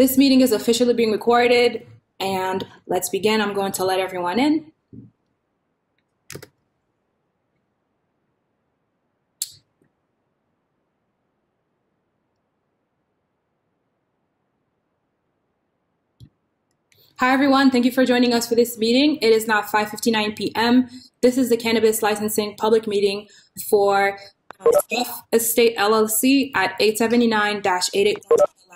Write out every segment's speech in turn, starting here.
This meeting is officially being recorded, and let's begin. I'm going to let everyone in. Hi, everyone. Thank you for joining us for this meeting. It is now 5:59 p.m. This is the Cannabis Licensing Public Meeting for SAWF Estate LLC at 879-88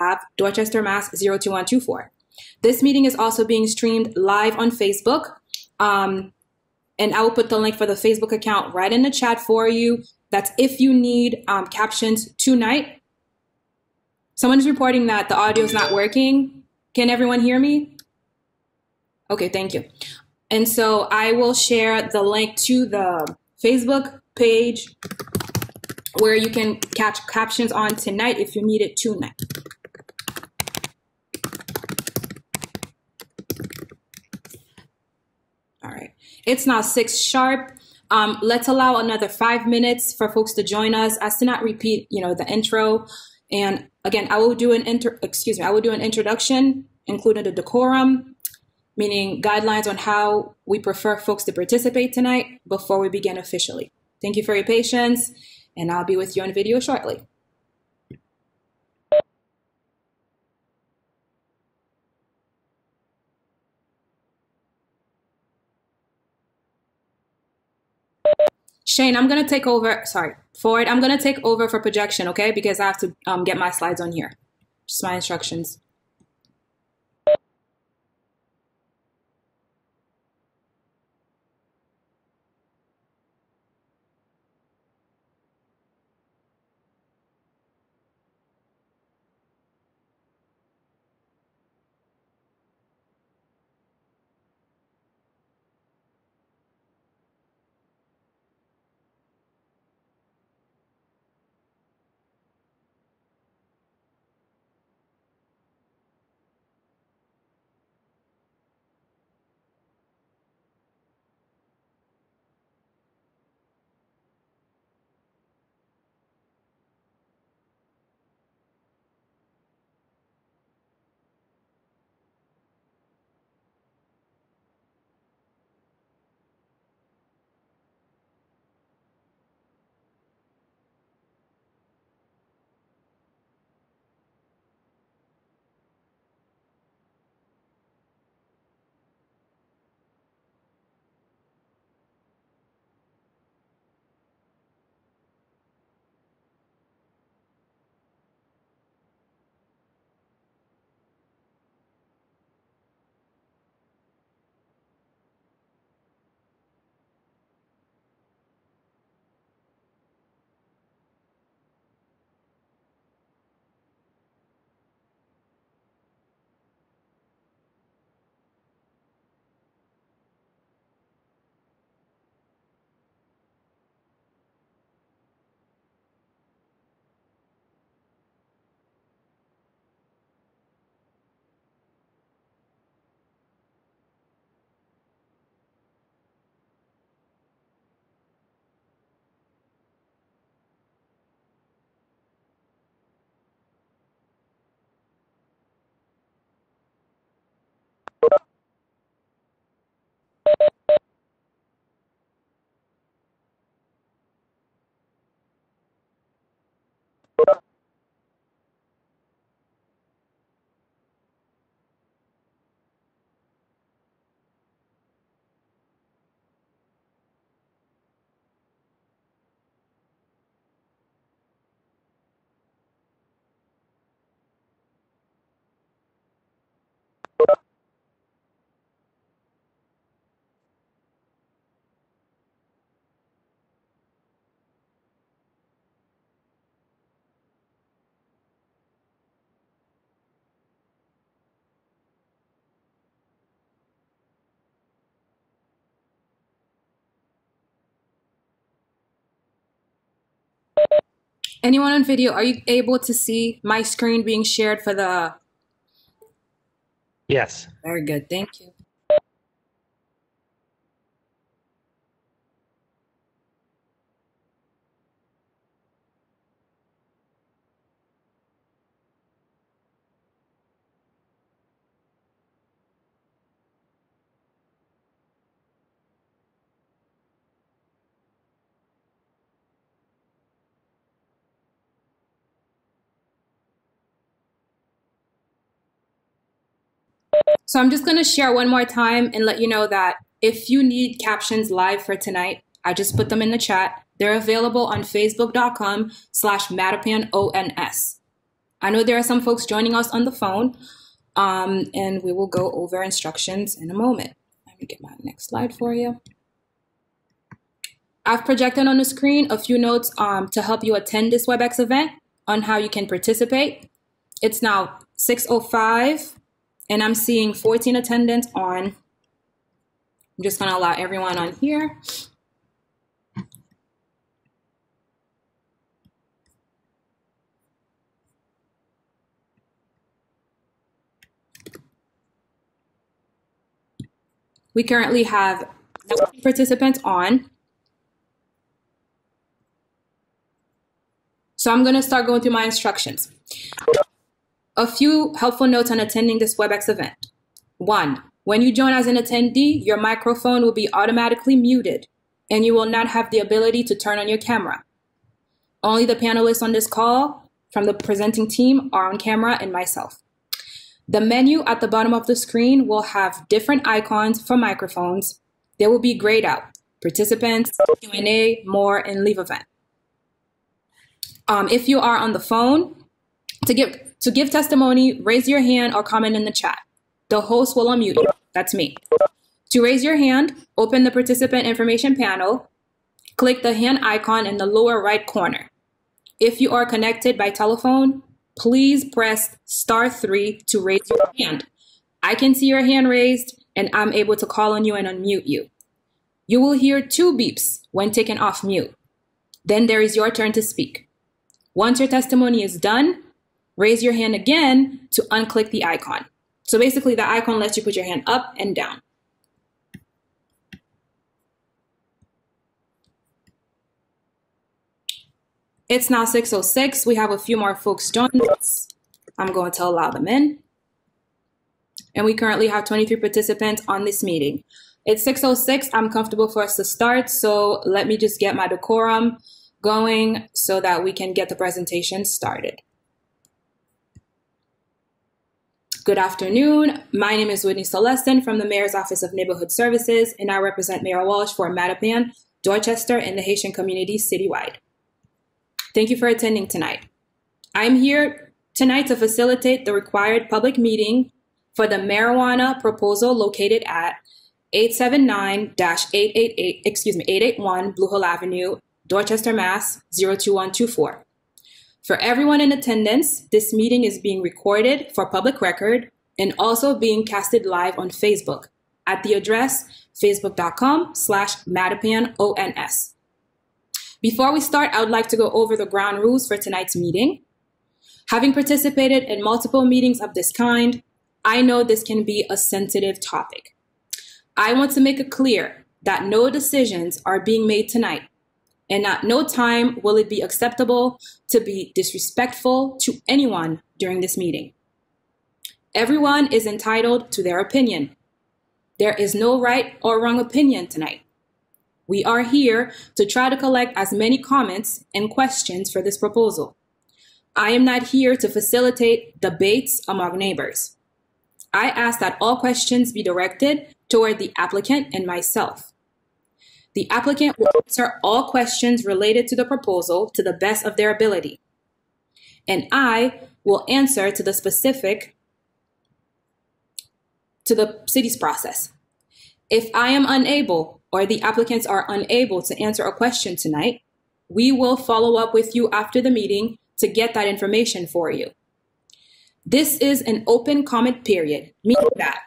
Lab, Dorchester, Mass. 02124. This meeting is also being streamed live on Facebook, and I will put the link for the Facebook account right in the chat for you. That's if you need captions tonight. Someone is reporting that the audio is not working. Can everyone hear me? Okay, thank you. And so I will share the link to the Facebook page where you can catch captions on tonight if you need it tonight. All right, it's now 6 sharp. Let's allow another 5 minutes for folks to join us as to not repeat, the intro. And again, I will do an introduction, including the decorum, meaning guidelines on how we prefer folks to participate tonight before we begin officially. Thank you for your patience, and I'll be with you on video shortly. Shane, I'm going to take over. Sorry, Ford, I'm going to take over for projection, okay? Because I have to get my slides on here. Just my instructions. Anyone on video, are you able to see my screen being shared for the... Yes. Very good, thank you. So I'm just going to share one more time and let you know that if you need captions live for tonight, I just put them in the chat. They're available on facebook.com/MatapanONS. I know there are some folks joining us on the phone, and we will go over instructions in a moment. Let me get my next slide for you. I've projected on the screen a few notes to help you attend this WebEx event on how you can participate. It's now 6:05, and I'm seeing 14 attendants on. I'm just going to allow everyone on here. We currently have 19 participants on. So I'm going to start going through my instructions. A few helpful notes on attending this WebEx event. 1, when you join as an attendee, your microphone will be automatically muted and you will not have the ability to turn on your camera. Only the panelists on this call from the presenting team are on camera and myself. The menu at the bottom of the screen will have different icons for microphones. They will be grayed out: participants, Q&A, more, and leave event. If you are on the phone, to give testimony, raise your hand or comment in the chat. The host will unmute you. That's me. To raise your hand, open the participant information panel. Click the hand icon in the lower right corner. If you are connected by telephone, please press *3 to raise your hand. I can see your hand raised and I'm able to call on you and unmute you. You will hear 2 beeps when taken off mute. Then there is your turn to speak. Once your testimony is done, raise your hand again to unclick the icon. So basically the icon lets you put your hand up and down. It's now 6:06. We have a few more folks joining us. I'm going to allow them in. And we currently have 23 participants on this meeting. It's 6:06. I'm comfortable for us to start. So let me just get my decorum going so that we can get the presentation started. Good afternoon. My name is Célestin from the Mayor's Office of Neighborhood Services, and I represent Mayor Walsh for Mattapan, Dorchester, and the Haitian community citywide. Thank you for attending tonight. I'm here tonight to facilitate the required public meeting for the marijuana proposal located at 881 Blue Hill Avenue, Dorchester, Mass. 02124. For everyone in attendance, this meeting is being recorded for public record and also being casted live on Facebook at the address facebook.com/MattapanONS. Before we start, I would like to go over the ground rules for tonight's meeting. Having participated in multiple meetings of this kind, I know this can be a sensitive topic. I want to make it clear that no decisions are being made tonight, and at no time will it be acceptable to be disrespectful to anyone during this meeting. Everyone is entitled to their opinion. There is no right or wrong opinion tonight. We are here to try to collect as many comments and questions for this proposal. I am not here to facilitate debates among neighbors. I ask that all questions be directed toward the applicant and myself. The applicant will answer all questions related to the proposal to the best of their ability, and I will answer to the city's process. If I am unable or the applicants are unable to answer a question tonight, we will follow up with you after the meeting to get that information for you. This is an open comment period, meaning that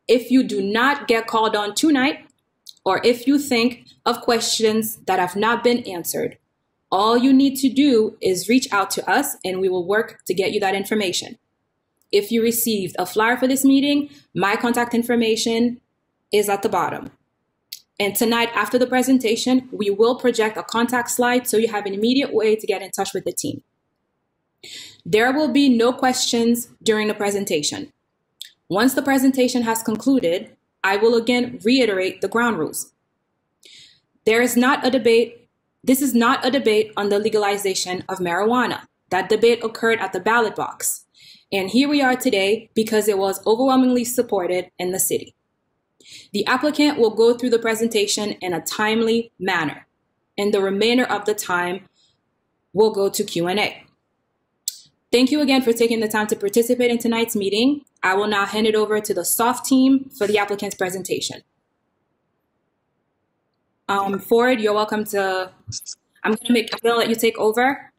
if you do not get called on tonight, or if you think of questions that have not been answered, all you need to do is reach out to us and we will work to get you that information. If you received a flyer for this meeting, my contact information is at the bottom. And tonight, after the presentation, we will project a contact slide so you have an immediate way to get in touch with the team. There will be no questions during the presentation. Once the presentation has concluded, I will again reiterate the ground rules. This is not a debate on the legalization of marijuana. That debate occurred at the ballot box. And here we are today because it was overwhelmingly supported in the city. The applicant will go through the presentation in a timely manner, and the remainder of the time will go to Q&A. Thank you again for taking the time to participate in tonight's meeting. I will now hand it over to the SAWF team for the applicant's presentation. Ford, you're welcome to, I'm gonna let you take over.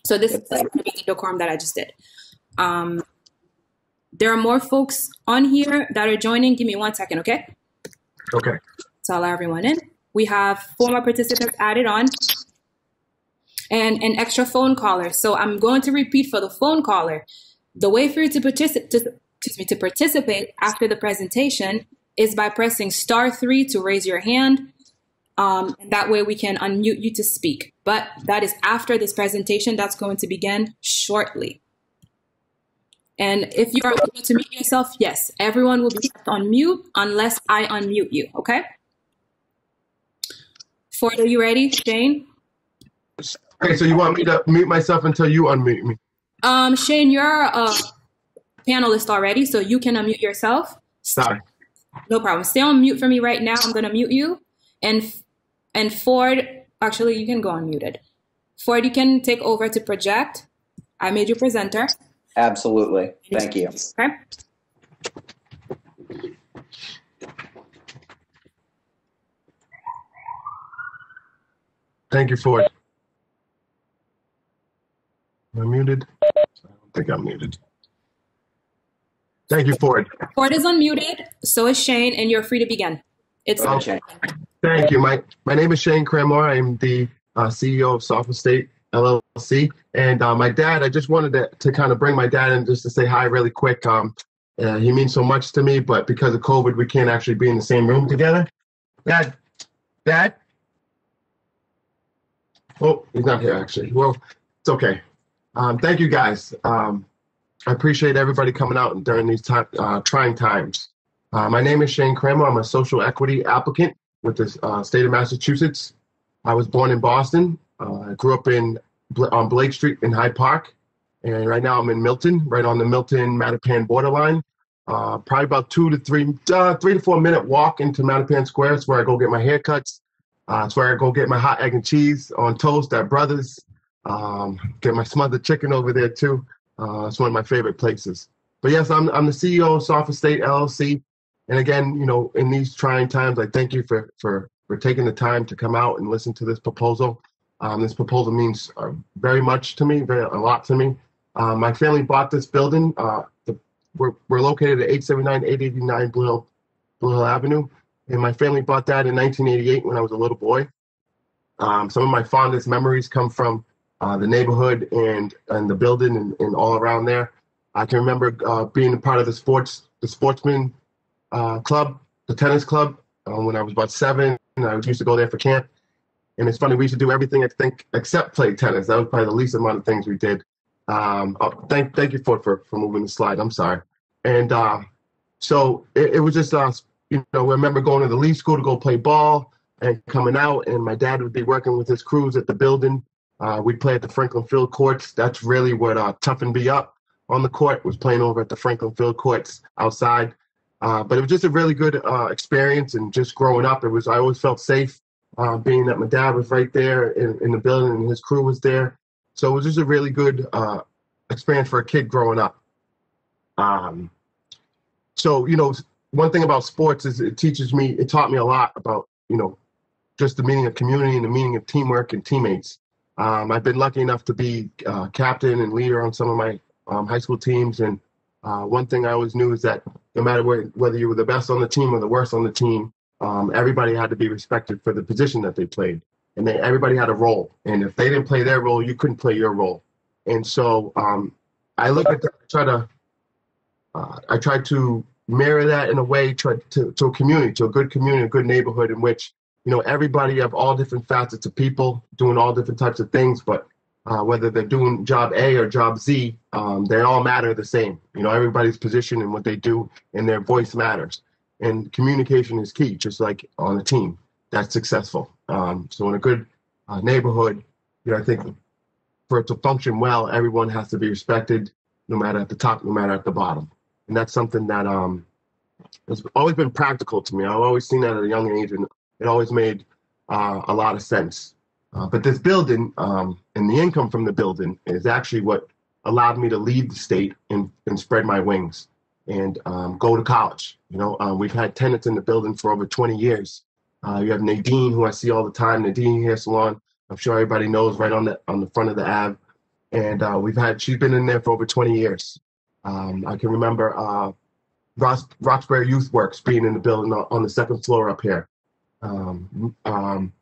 So this is the decorum that I just did. There are more folks on here that are joining. Give me 1 second, okay? Okay. So I'll allow everyone in. We have 4 more participants added on and an extra phone caller. So I'm going to repeat for the phone caller. The way for you to participate after the presentation is by pressing *3 to raise your hand. And that way we can unmute you to speak. But that is after this presentation that's going to begin shortly. And if you are able to mute yourself, yes, everyone will be kept on mute unless I unmute you, okay? Ford, are you ready? Shane? Okay, so you want me to mute myself until you unmute me? Shane, you're a panelist already, so you can unmute yourself. Sorry. No problem. Stay on mute for me right now. I'm going to mute you. And Ford, actually, you can go unmuted. Ford, you can take over to project. I made you presenter. Absolutely. Thank you. Okay. Thank you, Ford. Am I muted? I don't think I'm muted. Thank you, Ford. Ford is unmuted, so is Shane, and you're free to begin. It's Okay. Thank you. My name is Shane Cramore. I'm the CEO of SAWF Estate LLC. And my dad, I just wanted to kind of bring my dad in just to say hi really quick. He means so much to me, but because of COVID, we can't actually be in the same room together. Dad? Oh, he's not here actually. Well, it's okay. Thank you guys. I appreciate everybody coming out during these trying times. My name is Shane Cramore. I'm a social equity applicant with the state of Massachusetts. I was born in Boston. I grew up on Blake Street in Hyde Park. And right now I'm in Milton, right on the Milton-Mattapan borderline. Probably about 3 to 4 minute walk into Mattapan Square. It's where I go get my haircuts. It's where I go get my hot egg and cheese on toast at Brothers. Get my smothered chicken over there too. It's one of my favorite places. But yes, I'm the CEO of SAWF Estate LLC. And again, you know, in these trying times, I thank you for taking the time to come out and listen to this proposal. This proposal means very much to me, a lot to me. My family bought this building. We're located at 879, 889 Blue Hill Avenue. And my family bought that in 1988 when I was a little boy. Some of my fondest memories come from the neighborhood and the building and all around there. I can remember being a part of the sportsman club, the tennis club, when I was about 7. I used to go there for camp. And it's funny, we used to do everything, I think, except play tennis. That was probably the least amount of things we did. Thank you for moving the slide. I'm sorry. And so it was just, you know, I remember going to the Lee School to go play ball and coming out, and my dad would be working with his crews at the building. We'd play at the Franklin Field courts. That's really what toughened me up on the court, was playing over at the Franklin Field courts outside. But it was just a really good experience, and just growing up, I always felt safe being that my dad was right there in the building and his crew was there. So it was just a really good experience for a kid growing up. So, you know, one thing about sports is it taught me a lot about, you know, just the meaning of community and the meaning of teamwork and teammates. I've been lucky enough to be captain and leader on some of my high school teams. And one thing I always knew is that no matter whether you were the best on the team or the worst on the team, everybody had to be respected for the position that they played. And everybody had a role. And if they didn't play their role, you couldn't play your role. And so I look at that, I try to mirror that in a way to a community, to a good community, a good neighborhood in which, you know, everybody have all different facets of people doing all different types of things, but whether they're doing job A or job Z, they all matter the same. You know, everybody's position and what they do and their voice matters. And communication is key, just like on a team that's successful. So in a good neighborhood, you know, I think for it to function well, everyone has to be respected, no matter at the top, no matter at the bottom. And that's something that has always been practical to me. I've always seen that at a young age, and it always made a lot of sense. But this building and the income from the building is actually what allowed me to leave the state and spread my wings and go to college. We've had tenants in the building for over 20 years. You have Nadine, who I see all the time, Nadine Hair Salon. I'm sure everybody knows, right on the front of the Ave. And she's been in there for over 20 years. I can remember Roxbury Youth Works being in the building on the second floor up here.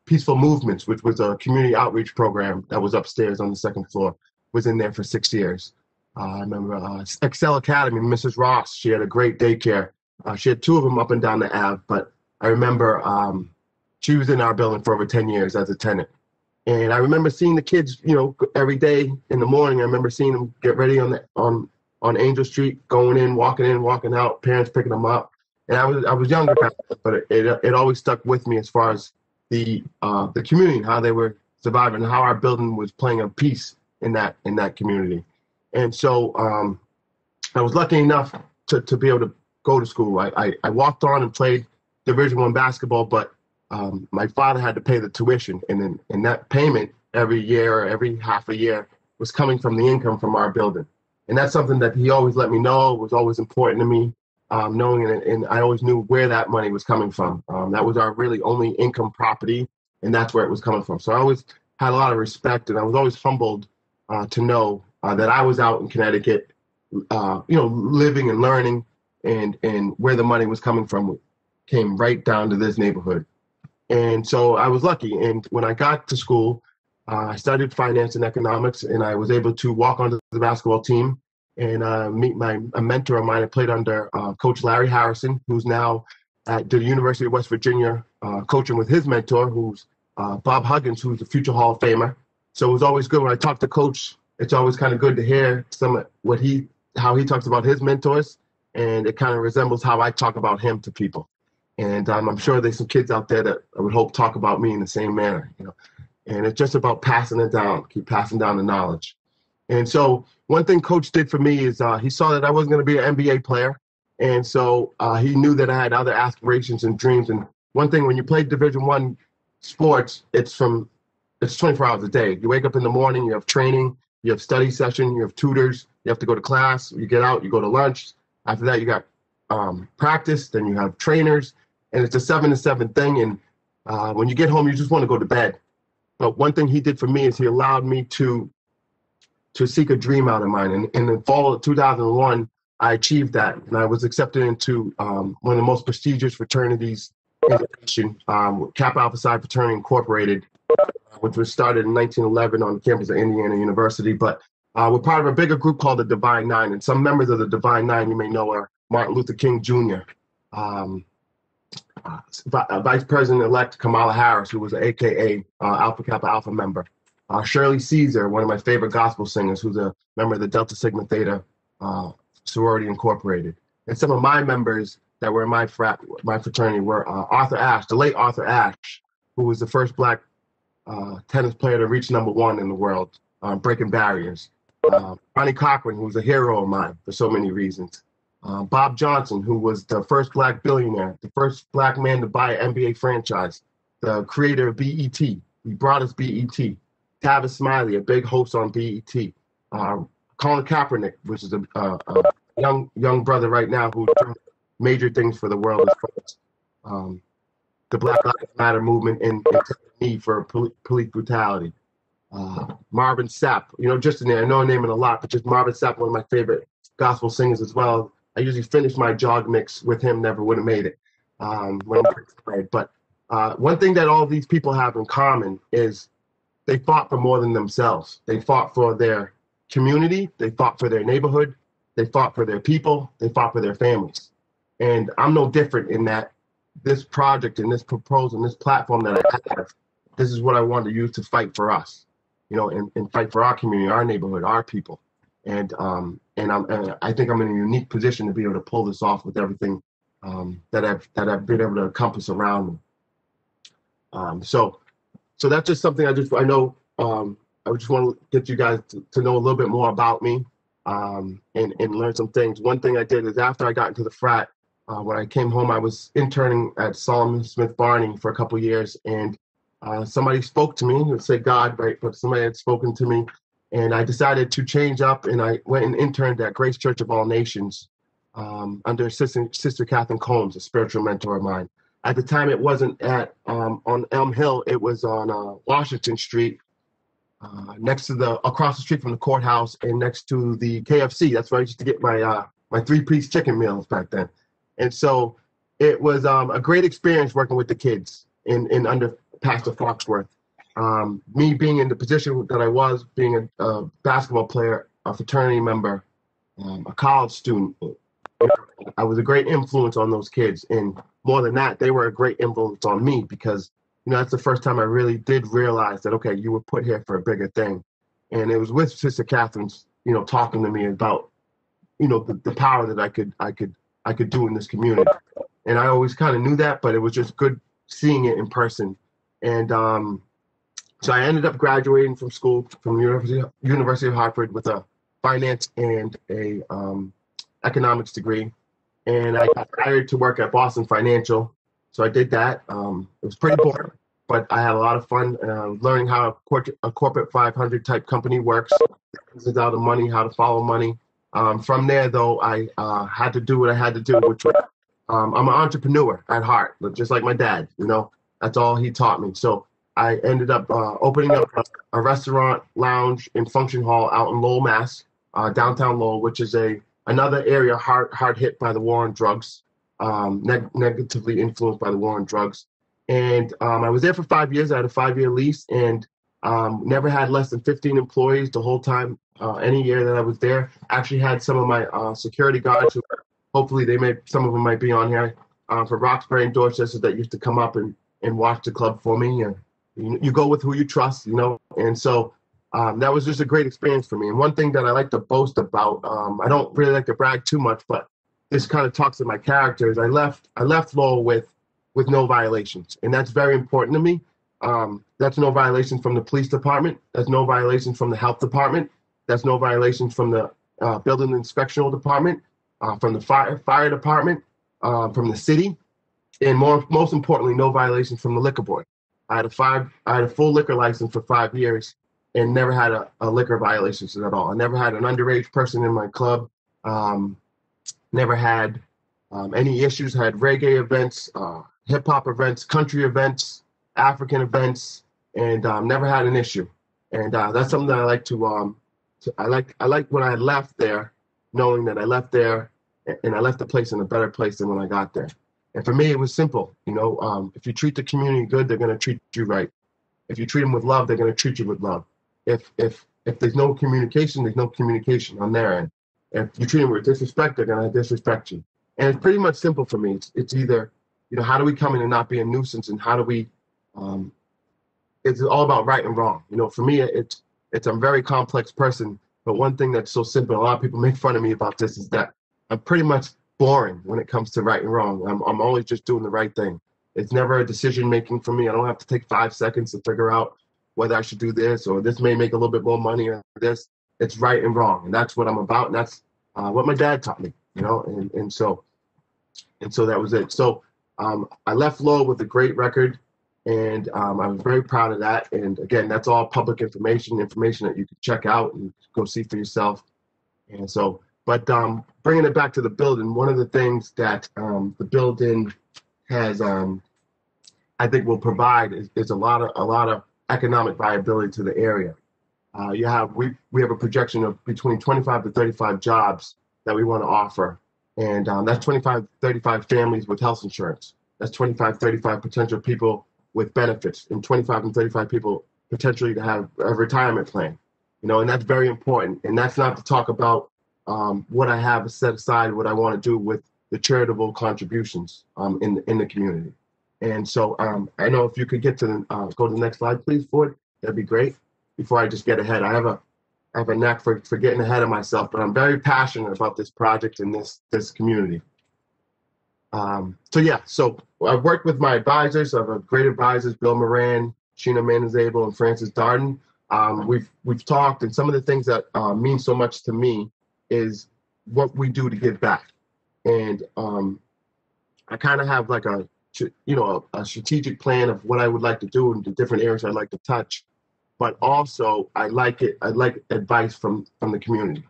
Peaceful Movements, which was a community outreach program that was upstairs on the second floor, was in there for 6 years. I remember Excel Academy, Mrs. Ross, she had a great daycare. She had 2 of them up and down the Ave, but I remember she was in our building for over 10 years as a tenant. And I remember seeing the kids, every day in the morning. I remember seeing them get ready on Angel Street, going in, walking out, parents picking them up. And I was younger, but it always stuck with me as far as the community, how they were surviving, how our building was playing a piece in that community. And so I was lucky enough to be able to go to school. I walked on and played Division I basketball, but my father had to pay the tuition, and that payment every year or every half a year was coming from the income from our building. And that's something that he always let me know, was always important to me, knowing it, and I always knew where that money was coming from. That was our really only income property, and that's where it was coming from. So I always had a lot of respect, and I was always humbled to know that I was out in Connecticut, living and learning, and where the money was coming from came right down to this neighborhood. And so I was lucky. And when I got to school, I studied finance and economics, and I was able to walk onto the basketball team and meet a mentor of mine. I played under Coach Larry Harrison, who's now at the University of West Virginia, coaching with his mentor, who's Bob Huggins, who's a future Hall of Famer. So it was always good when I talk to Coach. It's always kind of good to hear how he talks about his mentors, and it kind of resembles how I talk about him to people. And I'm sure there's some kids out there that I would hope talk about me in the same manner, And it's just about passing it down, keep passing down the knowledge. And so one thing Coach did for me is he saw that I wasn't going to be an NBA player. And so he knew that I had other aspirations and dreams. And one thing, when you play Division I sports, it's 24 hours a day. You wake up in the morning, you have training, you have study session, you have tutors, you have to go to class, you get out, you go to lunch. After that, you got practice, then you have trainers, and it's a 7 to 7 thing. And when you get home, you just want to go to bed. But one thing he did for me is he allowed me to seek a dream out of mine. And in the fall of 2001, I achieved that. And I was accepted into one of the most prestigious fraternities in the nation, Kappa Alpha Psi Fraternity Incorporated, which was started in 1911 on the campus of Indiana University. But we're part of a bigger group called the Divine Nine. And some members of the Divine Nine you may know are Martin Luther King Jr., Vice President-elect Kamala Harris, who was an AKA Alpha Kappa Alpha member. Shirley Caesar, one of my favorite gospel singers, who's a member of the Delta Sigma Theta Sorority Incorporated. And some of my members that were in my fraternity were Arthur Ashe, the late Arthur Ashe, who was the first Black tennis player to reach #1 in the world, breaking barriers. Ronnie Cochran, who was a hero of mine for so many reasons. Bob Johnson, who was the first Black billionaire, the first Black man to buy an NBA franchise, the creator of BET. He brought us BET. Tavis Smiley, a big host on BET. Colin Kaepernick, which is a young brother right now who's doing major things for the world as far as the Black Lives Matter movement and the need for police brutality. Marvin Sapp, just in there, I know I'm naming a lot, but just Marvin Sapp, one of my favorite gospel singers as well. I usually finish my jog mix with him, never would have made it when I played. But one thing that all of these people have in common is they fought for more than themselves. They fought for their community. They fought for their neighborhood. They fought for their people. They fought for their families. And I'm no different in that this project and this proposal and this platform that I have, this is what I want to use to fight for us, and fight for our community, our neighborhood, our people. And I think I'm in a unique position to be able to pull this off with everything that I've been able to accomplish around me. So that's just something I know I just want to get you guys to know a little bit more about me and learn some things. One thing I did is after I got into the frat, when I came home, I was interning at Solomon Smith Barney for a couple of years, and somebody spoke to me. It would say God, right? But somebody had spoken to me, and I decided to change up, and I went and interned at Grace Church of All Nations under Sister Catherine Combs, a spiritual mentor of mine. At the time, it wasn't at on Elm Hill. It was on Washington Street, across the street from the courthouse, and next to the KFC. That's where I used to get my 3-piece chicken meals back then. And so it was a great experience working with the kids in under Pastor Foxworth. Me being in the position that I was, being a basketball player, a fraternity member, a college student, I was a great influence on those kids. And more than that, they were a great influence on me because, that's the first time I really did realize that, okay, you were put here for a bigger thing. And it was with Sister Catherine's, talking to me about, the power that I could do in this community. And I always kind of knew that, but it was just good seeing it in person. And so I ended up graduating from school from University of Hartford with a finance and a economics degree. And I got hired to work at Boston Financial. So I did that. It was pretty boring, but I had a lot of fun learning how a corporate 500 type company works, out of money, how to follow money. From there, though, I had to do what I had to do, which was I'm an entrepreneur at heart, just like my dad. That's all he taught me. So I ended up opening up a restaurant, lounge, and function hall out in Lowell, Mass, downtown Lowell, which is another area hard hit by the war on drugs, negatively influenced by the war on drugs. And I was there for 5 years. I had a 5-year lease and never had less than 15 employees the whole time. Any year that I was there, actually had some of my security guards who hopefully some of them might be on here for Roxbury and Dorchester that used to come up and watch the club for me. And you go with who you trust, And so that was just a great experience for me. And one thing that I like to boast about, I don't really like to brag too much, but this kind of talks to my character, is I left Lowell with no violations. And that's very important to me. That's no violation from the police department. That's no violation from the health department. That's no violation from the building inspectional department, from the fire department, from the city, and most importantly, no violation from the liquor board. I had a full liquor license for 5 years and never had a liquor violations at all. I never had an underage person in my club. Never had any issues. I had reggae events, hip hop events, country events, African events, and never had an issue. And that's something that I like to. I like when I left there, knowing that I left there and I left the place in a better place than when I got there. And for me, it was simple. If you treat the community good, they're going to treat you right. If you treat them with love, they're going to treat you with love. If there's no communication, there's no communication on their end. If you treat them with disrespect, they're going to disrespect you. And it's pretty much simple for me. It's either, how do we come in and not be a nuisance, and how do we? It's all about right and wrong. For me, it's a very complex person. But one thing that's so simple, a lot of people make fun of me about this, is that I'm pretty much boring when it comes to right and wrong. I'm always just doing the right thing. It's never a decision making for me. I don't have to take 5 seconds to figure out whether I should do this or this may make a little bit more money or this. It's right and wrong, and that's what I'm about, and that's what my dad taught me. And so that was it. So I left Lowell with a great record, and I was very proud of that. And again, that's all public information that you can check out and go see for yourself. And so, but bringing it back to the building, one of the things that the building has, I think, will provide is a lot of economic viability to the area. We have a projection of between 25 to 35 jobs that we want to offer, and that's 25, 35 families with health insurance. That's 25, 35 potential people with benefits, and 25 and 35 people potentially to have a retirement plan. And that's very important. And that's not to talk about what I have set aside, what I want to do with the charitable contributions in the community. And so I know if you could get to go to the next slide, please, Ford, that'd be great. Before I just get ahead, I have a knack for getting ahead of myself, but I'm very passionate about this project and this community. So I've worked with my advisors. I have great advisors, Bill Moran, Sheena Manazable, and Francis Darden. We've talked, and some of the things that mean so much to me is what we do to give back. And I kind of have like a strategic plan of what I would like to do and the different areas I'd like to touch. But also, I like advice from the community.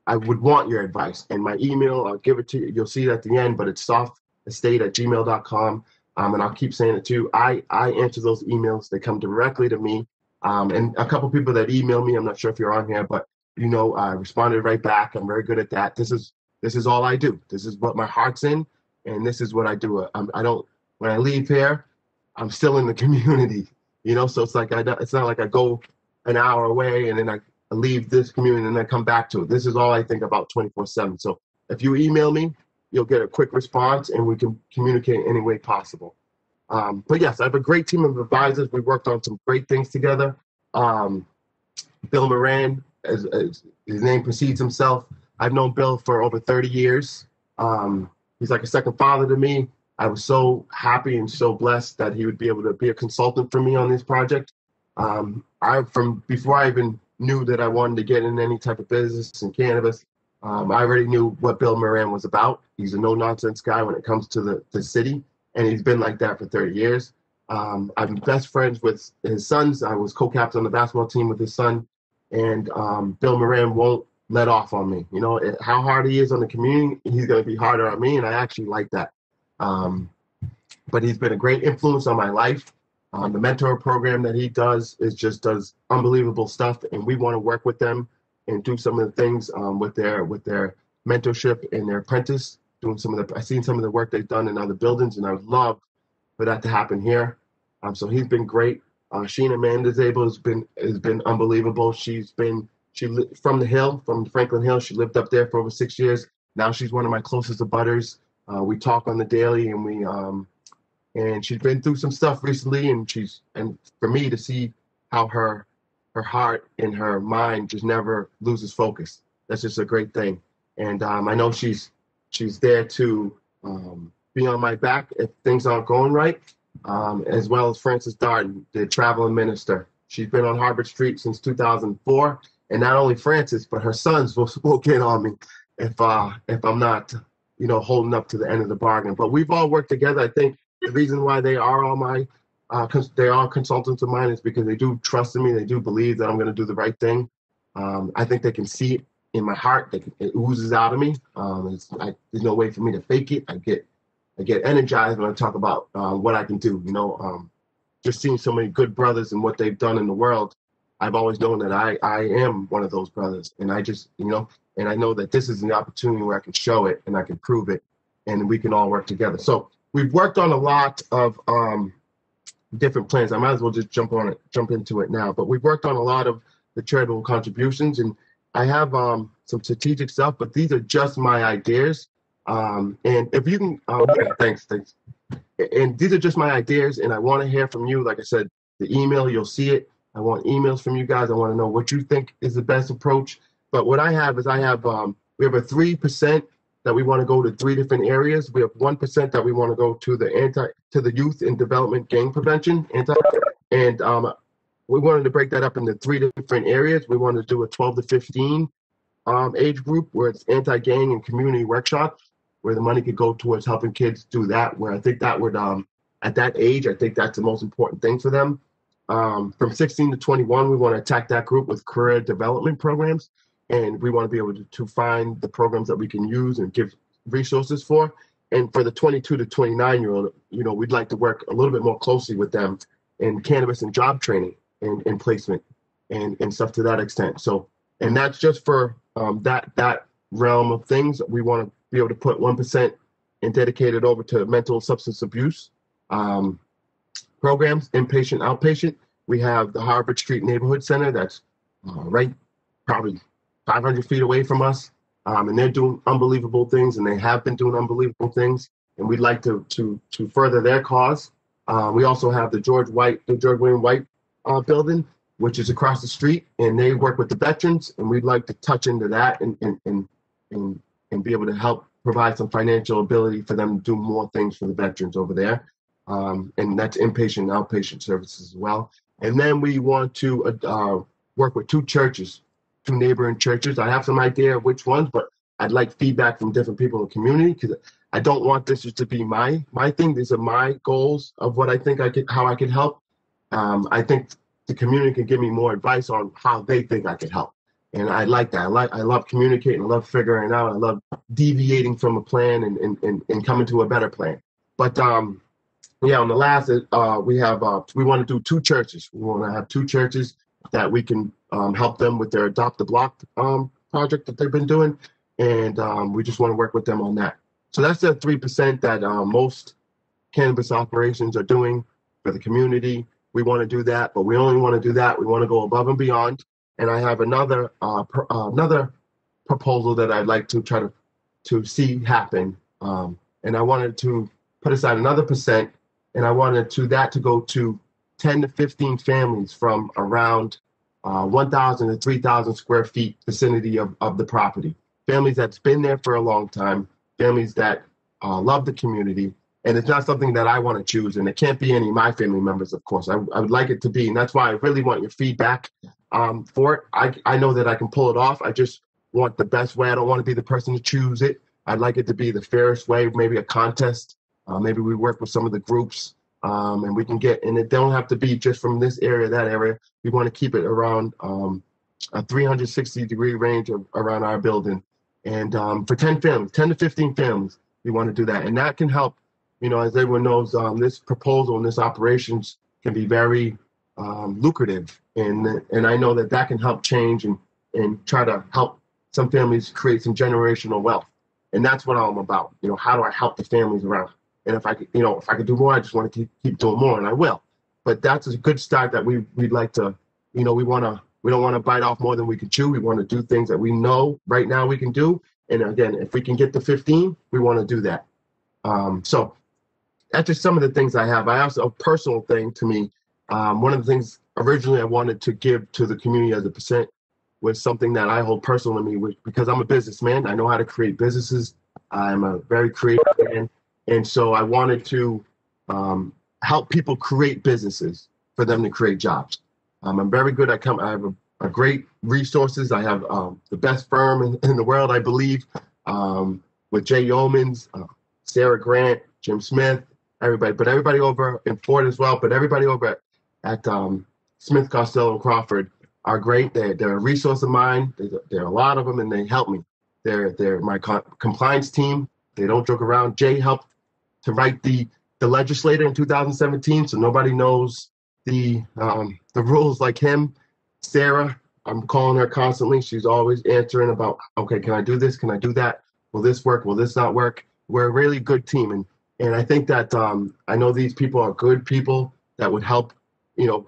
I would want your advice, and my email, I'll give it to you. You'll see it at the end, but it's sawfestate@gmail.com. And I'll keep saying it too. I answer those emails. They come directly to me. And a couple people that email me, I'm not sure if you're on here, but I responded right back. I'm very good at that. This is all I do. This is what my heart's in, and this is what I do. When I leave here, I'm still in the community. So it's like it's not like I go an hour away and then I leave this community and then I come back to it. This is all I think about 24/7. So if you email me, you'll get a quick response and we can communicate in any way possible. But yes, I have a great team of advisors. We worked on some great things together. Bill Moran, as his name precedes himself, I've known Bill for over 30 years. He's like a second father to me. I was so happy and so blessed that he would be able to be a consultant for me on this project. From before I even knew that I wanted to get in any type of business in cannabis, I already knew what Bill Moran was about. He's a no-nonsense guy when it comes to the city, and he's been like that for 30 years. I'm best friends with his sons. I was co-captain on the basketball team with his son, and Bill Moran won't let off on me. How hard he is on the community, he's going to be harder on me, and I actually like that. But he's been a great influence on my life. The mentor program that he does does unbelievable stuff, and we want to work with them and do some of the things with their mentorship and their apprentice. I've seen some of the work they've done in other buildings, and I would love for that to happen here. So he's been great. Sheena Mandazable has been unbelievable. From the Hill, from Franklin Hill. She lived up there for over 6 years. Now she's one of my closest abutters. We talk on the daily, and she's been through some stuff recently, and for me to see how her heart and her mind just never loses focus. That's just a great thing. And I know she's there to be on my back if things aren't going right, as well as Frances Darden, the traveling minister. She's been on Harvard Street since 2004, and not only Frances, but her sons will get on me if I'm not holding up to the end of the bargain. But we've all worked together. I think the reason why they are all they are consultants of mine is because they do trust in me. They do believe that I'm going to do the right thing. I think they can see it in my heart. It oozes out of me. There's no way for me to fake it. I get energized when I talk about what I can do. Just seeing so many good brothers and what they've done in the world, I've always known that I am one of those brothers. And I just, and I know that this is an opportunity where I can show it and I can prove it, and we can all work together. So we've worked on a lot of different plans. I might as well just jump into it now. But we've worked on a lot of the charitable contributions, and I have some strategic stuff, but these are just my ideas. And if you can, thanks. And these are just my ideas, and I want to hear from you. Like I said, the email, you'll see it. I want emails from you guys. I want to know what you think is the best approach. But what I have is we have a 3% that we want to go to 3 different areas. We have 1% that we want to go to the youth and development gang prevention. And we wanted to break that up into 3 different areas. We wanted to do a 12 to 15 age group where it's anti-gang and community workshops, where the money could go towards helping kids do that, where I think that would, at that age, I think that's the most important thing for them. From 16 to 21, we want to attack that group with career development programs. And we want to be able to find the programs that we can use and give resources for. And for the 22 to 29-year-old, we'd like to work a little bit more closely with them in cannabis and job training and placement and stuff to that extent. So, and that's just for that realm of things. We want to be able to put 1% and dedicate it over to mental substance abuse programs, inpatient, outpatient. We have the Harvard Street Neighborhood Center that's right probably 500 feet away from us, and they're doing unbelievable things, and they have been doing unbelievable things, and we'd like to further their cause. We also have the George William White building, which is across the street, and they work with the veterans, and we'd like to touch into that and be able to help provide some financial ability for them to do more things for the veterans over there. And that's inpatient and outpatient services as well. And then we want to work with 2 churches, 2 neighboring churches. I have some idea of which ones, but I'd like feedback from different people in the community, because I don't want this just to be my thing. These are my goals of what I think how I can help. I think the community can give me more advice on how they think I can help. And I like that. I love communicating. I love figuring it out. I love deviating from a plan and coming to a better plan. But yeah, on the last, we want to do 2 churches. We want to have 2 churches that we can help them with their Adopt the Block project that they've been doing. And we just want to work with them on that. So that's the 3% that most cannabis operations are doing for the community. We want to do that, but we only want to do that. We want to go above and beyond. And I have another proposal that I'd like to try to see happen. And I wanted to put aside another %, and I wanted that to go to 10 to 15 families from around 1,000 to 3,000 square feet vicinity of the property. Families that's been there for a long time, families that love the community, and it's not something that I want to choose, and it can't be any of my family members, of course. I would like it to be, and that's why I really want your feedback for it. I know that I can pull it off. I just want the best way. I don't want to be the person to choose it. I'd like it to be the fairest way, maybe a contest. Maybe we work with some of the groups, and we can and it don't have to be just from this area, that area. We want to keep it around a 360-degree range around our building. And for 10 to 15 families, we want to do that. And that can help, as everyone knows, this proposal and this operations can be very lucrative. And I know that can help change and try to help some families create some generational wealth. And that's what I'm about. How do I help the families around? And if I could do more, I just want to keep doing more, and I will. But that's a good start that we'd like to, we don't want to bite off more than we can chew. We want to do things that we know right now we can do. And again, if we can get to 15, we want to do that. So that's just some of the things I have. I also, a personal thing to me, one of the things originally I wanted to give to the community as a % was something that I hold personal to me, because I'm a businessman. I know how to create businesses. I'm a very creative man. And so I wanted to help people create businesses for them to create jobs. I'm very good at I have a great resources. I have the best firm in the world, I believe, with Jay Yeomans, Sarah Grant, Jim Smith, everybody. But everybody over in Ford as well. But everybody over at Smith, Costello, and Crawford are great. They're a resource of mine. There are a lot of them, and they help me. They're my compliance team. They don't joke around. Jay helped to write the legislator in 2017, so nobody knows the rules like him. Sarah, I'm calling her constantly. She's always answering about, okay, can I do this? Can I do that? Will this work? Will this not work? We're a really good team, and I think that I know these people are good people that would help.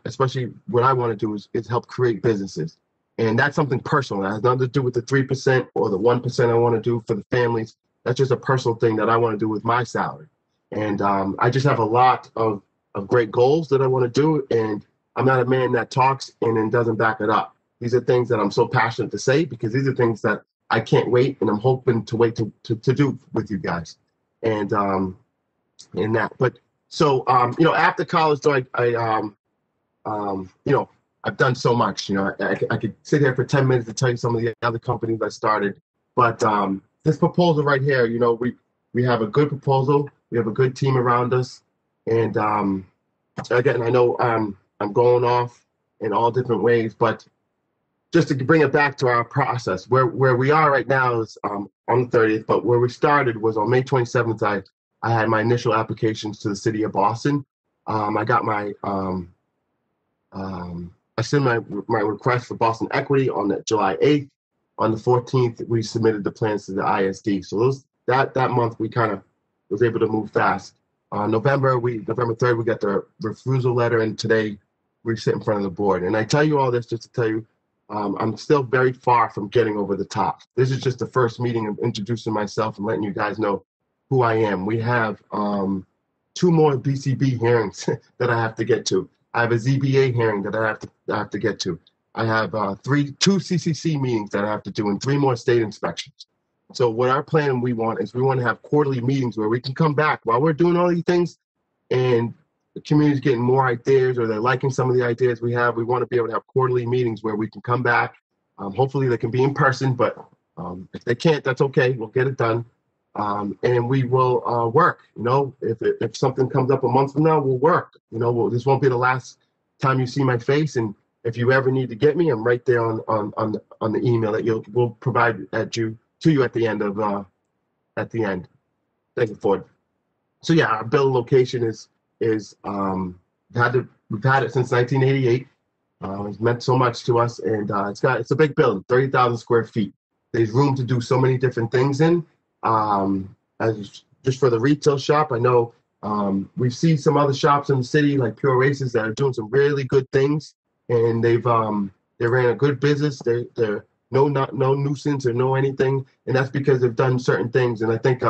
Especially what I want to do is help create businesses, and that's something personal. That has nothing to do with the 3% or the 1% I want to do for the families. That's just a personal thing that I want to do with my salary. And I just have a lot of great goals that I want to do. And I'm not a man that talks and then doesn't back it up. These are things that I'm so passionate to say, because these are things that I can't wait, and I'm hoping to wait to do with you guys. And that. But so, after college, though, I've done so much. I could sit here for 10 minutes to tell you some of the other companies I started. But this proposal right here, we have a good proposal. We have a good team around us. And again, I know I'm going off in all different ways, but just to bring it back to our process, where we are right now is on the 30th, but where we started was on May 27th. I had my initial applications to the city of Boston. I got my I sent my request for Boston Equity on July 8th. On the 14th, we submitted the plans to the ISD. So that month, we kind of was able to move fast. November 3rd, we got the refusal letter, and today we sit in front of the board. And I tell you all this just to tell you, I'm still very far from getting over the top. This is just the first meeting of introducing myself and letting you guys know who I am. We have 2 more BCB hearings that I have to get to. I have a ZBA hearing that I have to get to. I have 2 CCC meetings that I have to do, and 3 more state inspections. So what our plan we want to have quarterly meetings where we can come back while we're doing all these things and the community's getting more ideas or they're liking some of the ideas we have, we want to be able to have quarterly meetings where we can come back. Hopefully they can be in person, but if they can't, that's okay. We'll get it done. And we will work. If something comes up a month from now, we'll work. This won't be the last time you see my face. And if you ever need to get me, I'm right there on the email that we'll provide to you at the end of Thank you, Ford. So yeah, our building location is we've had it since 1988. It's meant so much to us, and it's a big building, 30,000 square feet. There's room to do so many different things in. As just for the retail shop, I know we've seen some other shops in the city like Pure Races that are doing some really good things, and they ran a good business. They're no nuisance or no anything, and that's because they've done certain things. And I think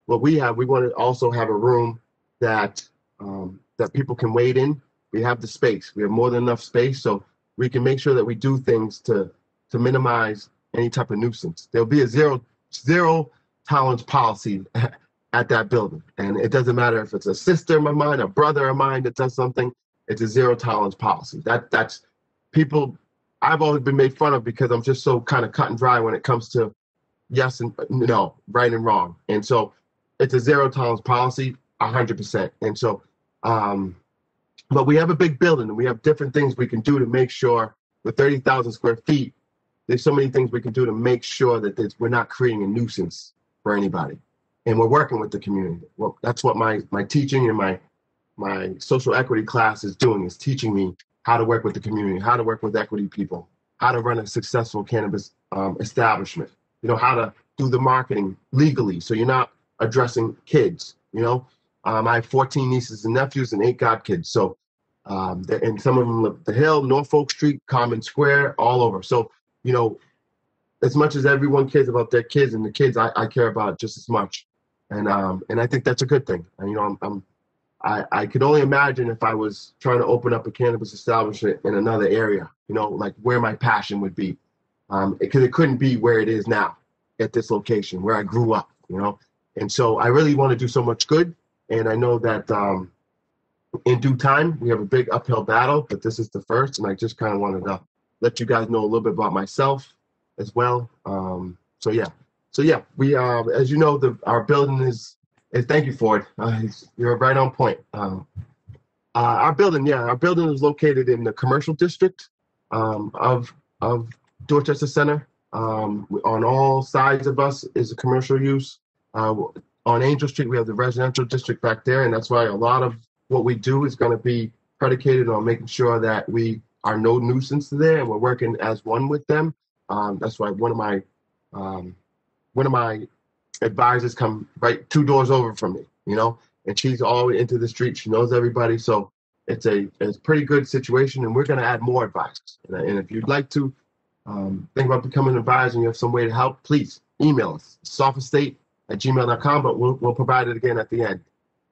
what we want to also have a room that people can wait in. We have the space. We have more than enough space, so we can make sure that we do things to minimize any type of nuisance. There'll be a zero tolerance policy at that building, and it doesn't matter if it's a sister of mine, a brother of mine that does something. It's a zero tolerance policy. That's people. I've always been made fun of because I'm just so kind of cut and dry when it comes to yes and no, right and wrong, and so it's a zero tolerance policy, 100%. And so, but we have a big building and we have different things we can do to make sure with 30,000 square feet, there's so many things we can do to make sure that we're not creating a nuisance for anybody. And we're working with the community. Well, that's what my teaching and my social equity class is doing, is teaching me how to work with the community, how to work with equity people, how to run a successful cannabis establishment, how to do the marketing legally so you're not addressing kids. I have 14 nieces and nephews and 8 godkids. So, and some of them live the Hill, Norfolk Street, Common Square, all over. So, as much as everyone cares about their kids and the kids, I care about just as much. And I think that's a good thing. And, I could only imagine if I was trying to open up a cannabis establishment in another area, like where my passion would be. Because it couldn't be where it is now at this location where I grew up, And so I really want to do so much good. And I know that in due time, we have a big uphill battle, but this is the first. And I just kind of wanted to let you guys know a little bit about myself as well. So yeah, we, as you know, our building is thank you, Ford. You're right on point. Our building is located in the commercial district of Dorchester Center. On all sides of us is a commercial use. On Angel Street, we have the residential district back there, and that's why a lot of what we do is going to be predicated on making sure that we are no nuisance there, and we're working as one with them. That's why one of my advisors come right 2 doors over from me, and she's all the way into the street. She knows everybody, so it's a pretty good situation, and we're going to add more advisors. And if you'd like to think about becoming an advisor and you have some way to help, please email us, sawfestate@gmail.com, but we'll provide it again at the end.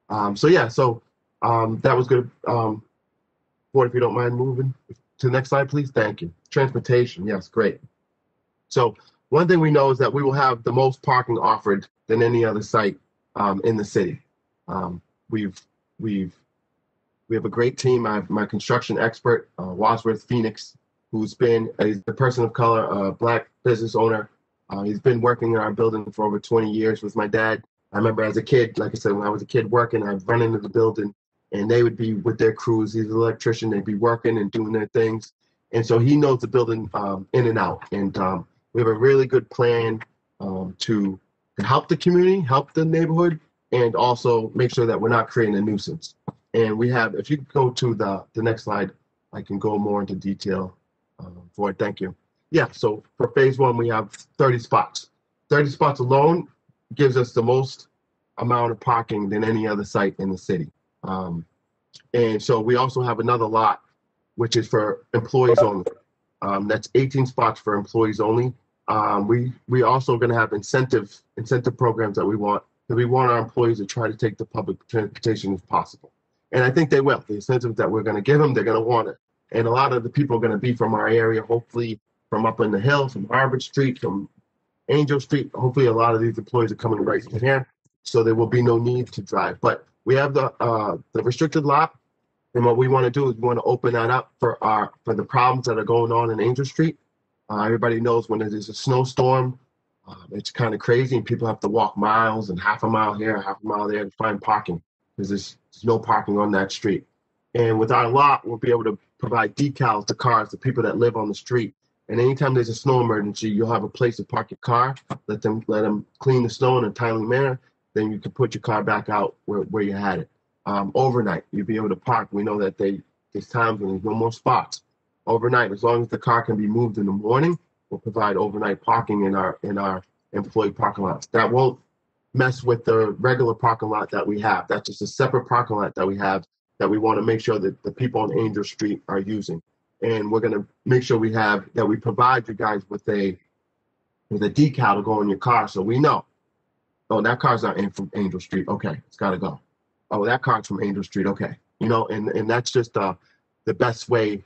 That was good. Ford, if you don't mind moving to the next slide, please. Thank you. Transportation, yes, great. So one thing we know is that we will have the most parking offered than any other site in the city. We have a great team. I have my construction expert, Wadsworth Phoenix, who's been a person of color, a Black business owner. He's been working in our building for over 20 years with my dad. I remember as a kid, like I said, when I was a kid working, I'd run into the building and they would be with their crews. He's an electrician. They'd be working and doing their things. And so he knows the building in and out. And we have a really good plan to help the community, help the neighborhood, and also make sure that we're not creating a nuisance. And we have, if you go to the next slide, I can go more into detail for it. Thank you. Yeah, so for phase 1, we have 30 spots. 30 spots alone gives us the most amount of parking than any other site in the city. And so we also have another lot, which is for employees only. That's 18 spots for employees only. We also going to have incentive programs that we want our employees to try to take the public transportation if possible. And I think they will. The incentives that we're going to give them, they're going to want it. And a lot of the people are going to be from our area, hopefully from up in the hill, from Harvard Street, from Angel Street. Hopefully a lot of these employees are coming right from here, so there will be no need to drive. But we have the restricted lot, And what we want to do is we want to open that up for the problems that are going on in Angel Street. Everybody knows when there's a snowstorm, it's kind of crazy, and people have to walk miles and half a mile here, half a mile there to find parking because there's no parking on that street. And with our lot, we'll be able to provide decals to cars to people that live on the street. And anytime there's a snow emergency, you'll have a place to park your car. Let them clean the snow in a timely manner. Then you can put your car back out where you had it. Overnight, you'll be able to park. We know that there's times when there's no more spots. Overnight, as long as the car can be moved in the morning, we'll provide overnight parking in our employee parking lots. That won't mess with the regular parking lot that we have. That's just a separate parking lot that we have that we want to make sure that the people on Angel Street are using. And we're going to make sure we provide you guys with a decal to go in your car, so we know, oh, that car's not in from Angel Street. Okay, it's got to go. Oh, that car's from Angel Street. Okay, and that's just the best way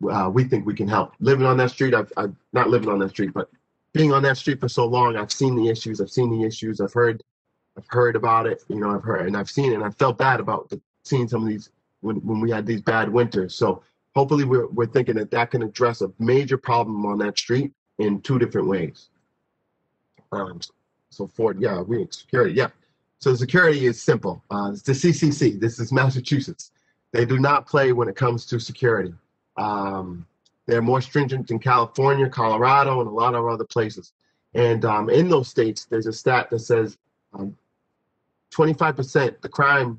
we think we can help. Living on that street, I've not living on that street, but being on that street for so long, I've seen the issues. I've heard about it. I've seen it, and I felt bad about seeing some of these when we had these bad winters. So hopefully we're thinking that can address a major problem on that street in two different ways. Security, yeah. So security is simple. It's the CCC. This is Massachusetts. They do not play when it comes to security. They're more stringent in California, Colorado, and a lot of other places. And in those states, there's a stat that says 25%, the crime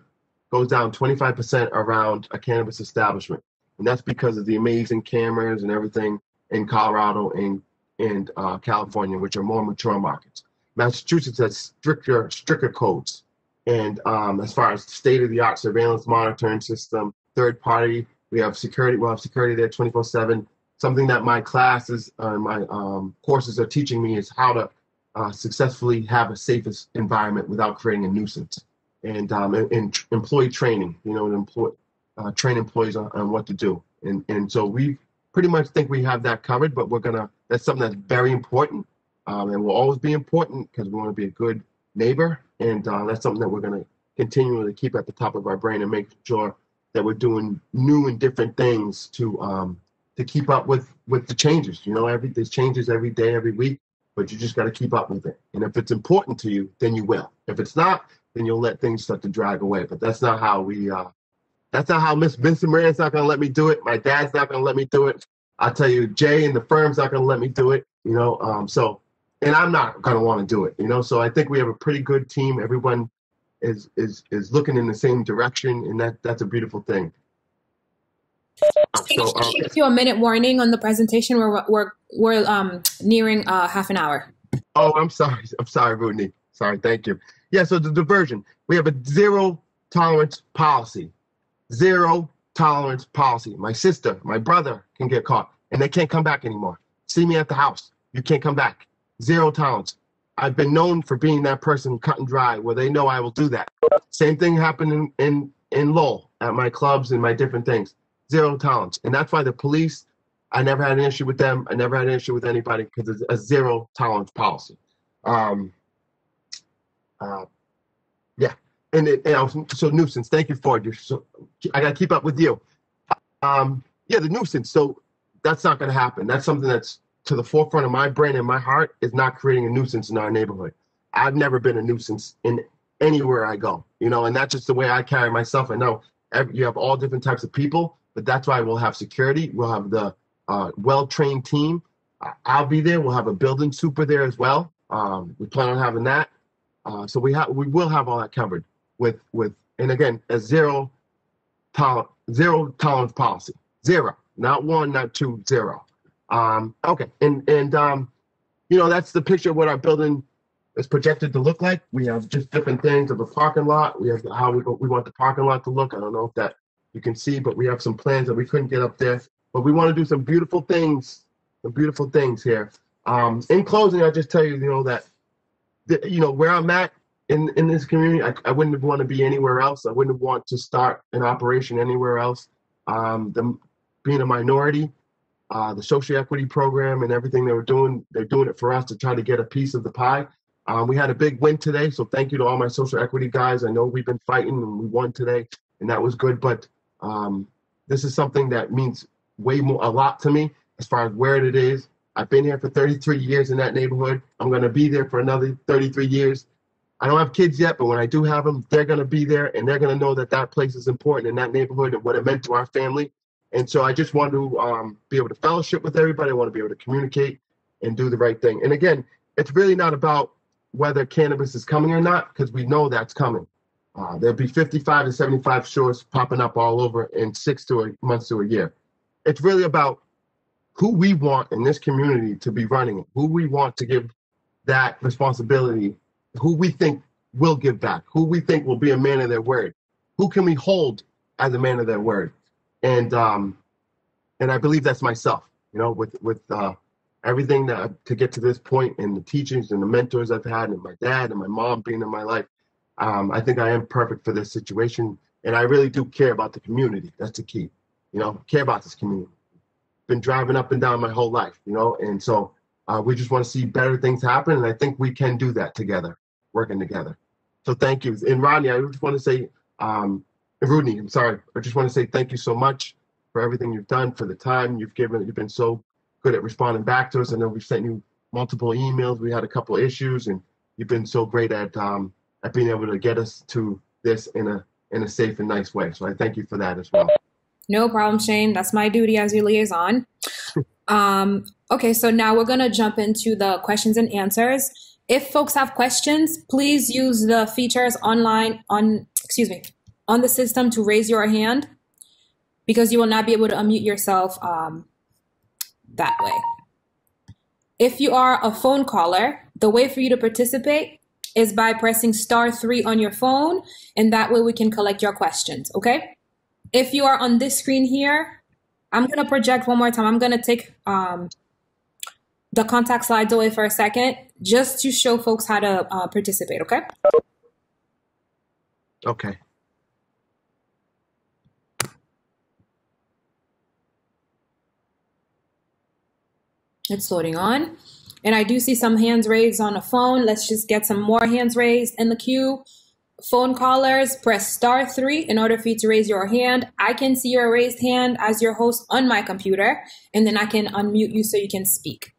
goes down 25% around a cannabis establishment. And that's because of the amazing cameras and everything in Colorado and California, which are more mature markets. Massachusetts has stricter codes. And as far as state-of-the-art surveillance monitoring system, third party, we'll have security there 24/7. Something that my classes, my courses are teaching me is how to successfully have a safest environment without creating a nuisance. And employee training, train employees on what to do. And so we pretty much think we have that covered, but that's something that's very important and will always be important because we want to be a good neighbor. And that's something that we're going to continually keep at the top of our brain and make sure that we're doing new and different things to keep up with the changes. There's changes every day, every week, but you just got to keep up with it. And if it's important to you, then you will. If it's not, then you'll let things start to drag away. But that's not how Miss Vincent Moran's not going to let me do it. My dad's not going to let me do it. I'll tell you, Jay and the firm's not going to let me do it. And I'm not going to want to do it. So I think we have a pretty good team. Everyone is looking in the same direction, and that's a beautiful thing. Give you a minute warning on the presentation. We're nearing half an hour. Oh, I'm sorry, Roudnie. Sorry, thank you. Yeah, so the diversion. We have a zero tolerance policy. Zero tolerance policy. My sister, my brother can get caught, and they can't come back anymore. See me at the house. You can't come back. Zero tolerance. I've been known for being that person cut and dry where they know I will do that. Same thing happened in Lowell at my clubs and my different things. Zero tolerance. And that's why the police, I never had an issue with them. I never had an issue with anybody because it's a zero tolerance policy. So nuisance. Thank you, Ford. I got to keep up with you. The nuisance. So that's not going to happen. That's something that's to the forefront of my brain and my heart, is not creating a nuisance in our neighborhood. I've never been a nuisance in anywhere I go, and that's just the way I carry myself. I know you have all different types of people, but that's why we'll have security. We'll have the well-trained team. I'll be there. We'll have a building super there as well. We plan on having that. So we will have all that covered with and again, a zero tolerance policy. Zero, not one, not two, zero. Okay, and that's the picture of what our building is projected to look like. We have just different things of a parking lot. We have how we want the parking lot to look. I don't know if that you can see, but we have some plans that we couldn't get up there. But we want to do some beautiful things here. In closing, I'll just tell you, that where I'm at in this community, I wouldn't want to be anywhere else. I wouldn't want to start an operation anywhere else. Being a minority, the social equity program and everything they're doing it for us to try to get a piece of the pie. We had a big win today, so thank you to all my social equity guys. I know we've been fighting and we won today, and that was good. But This is something that means a lot to me as far as where it is. I've been here for 33 years in that neighborhood. I'm going to be there for another 33 years. I don't have kids yet, but when I do have them, they're going to be there, and they're going to know that that place is important in that neighborhood and what it meant to our family. And so I just want to be able to fellowship with everybody. I want to be able to communicate and do the right thing. And again, it's really not about whether cannabis is coming or not, because we know that's coming. There'll be 55 to 75 stores popping up all over in 6 months to a year. It's really about who we want in this community to be running it, who we want to give that responsibility, who we think will give back, who we think will be a man of their word, who can we hold as a man of their word. And I believe that's myself, you know, with everything to get to this point and the teachings and the mentors I've had and my dad and my mom being in my life. I think I am perfect for this situation. And I really do care about the community. That's the key, you know, care about this community. Been driving up and down my whole life, you know, and so we just want to see better things happen. And I think we can do that together, working together. So thank you. And Roudnie, I just want to say, Roudnie, I'm sorry. I just want to say thank you so much for everything you've done, for the time you've given. You've been so good at responding back to us. I know we've sent you multiple emails. We had a couple issues, and you've been so great at being able to get us to this in a safe and nice way. So I thank you for that as well. No problem, Shane. That's my duty as your liaison. Okay, so now we're going to jump into the questions and answers. If folks have questions, please use the features on the system to raise your hand, because you will not be able to unmute yourself that way. If you are a phone caller, the way for you to participate is by pressing *3 on your phone, and that way we can collect your questions, okay? If you are on this screen here, I'm going to project one more time. I'm going to take the contact slides away for a second just to show folks how to participate, okay? Okay. It's loading on. And I do see some hands raised on the phone. Let's just get some more hands raised in the queue. Phone callers, press *3 in order for you to raise your hand. I can see your raised hand as your host on my computer, and then I can unmute you so you can speak.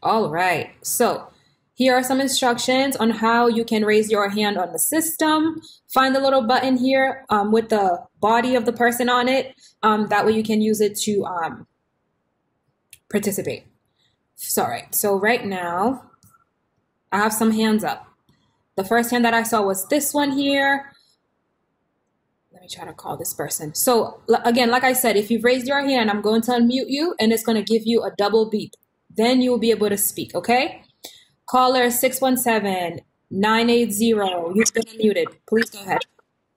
All right, so here are some instructions on how you can raise your hand on the system. Find the little button here with the body of the person on it. That way you can use it to participate. Sorry, so right now I have some hands up. The first hand that I saw was this one here. Let me try to call this person. So again, like I said, if you've raised your hand, I'm going to unmute you, and it's going to give you a double beep. Then you will be able to speak, okay? Caller 617-980, you've been unmuted. Please go ahead.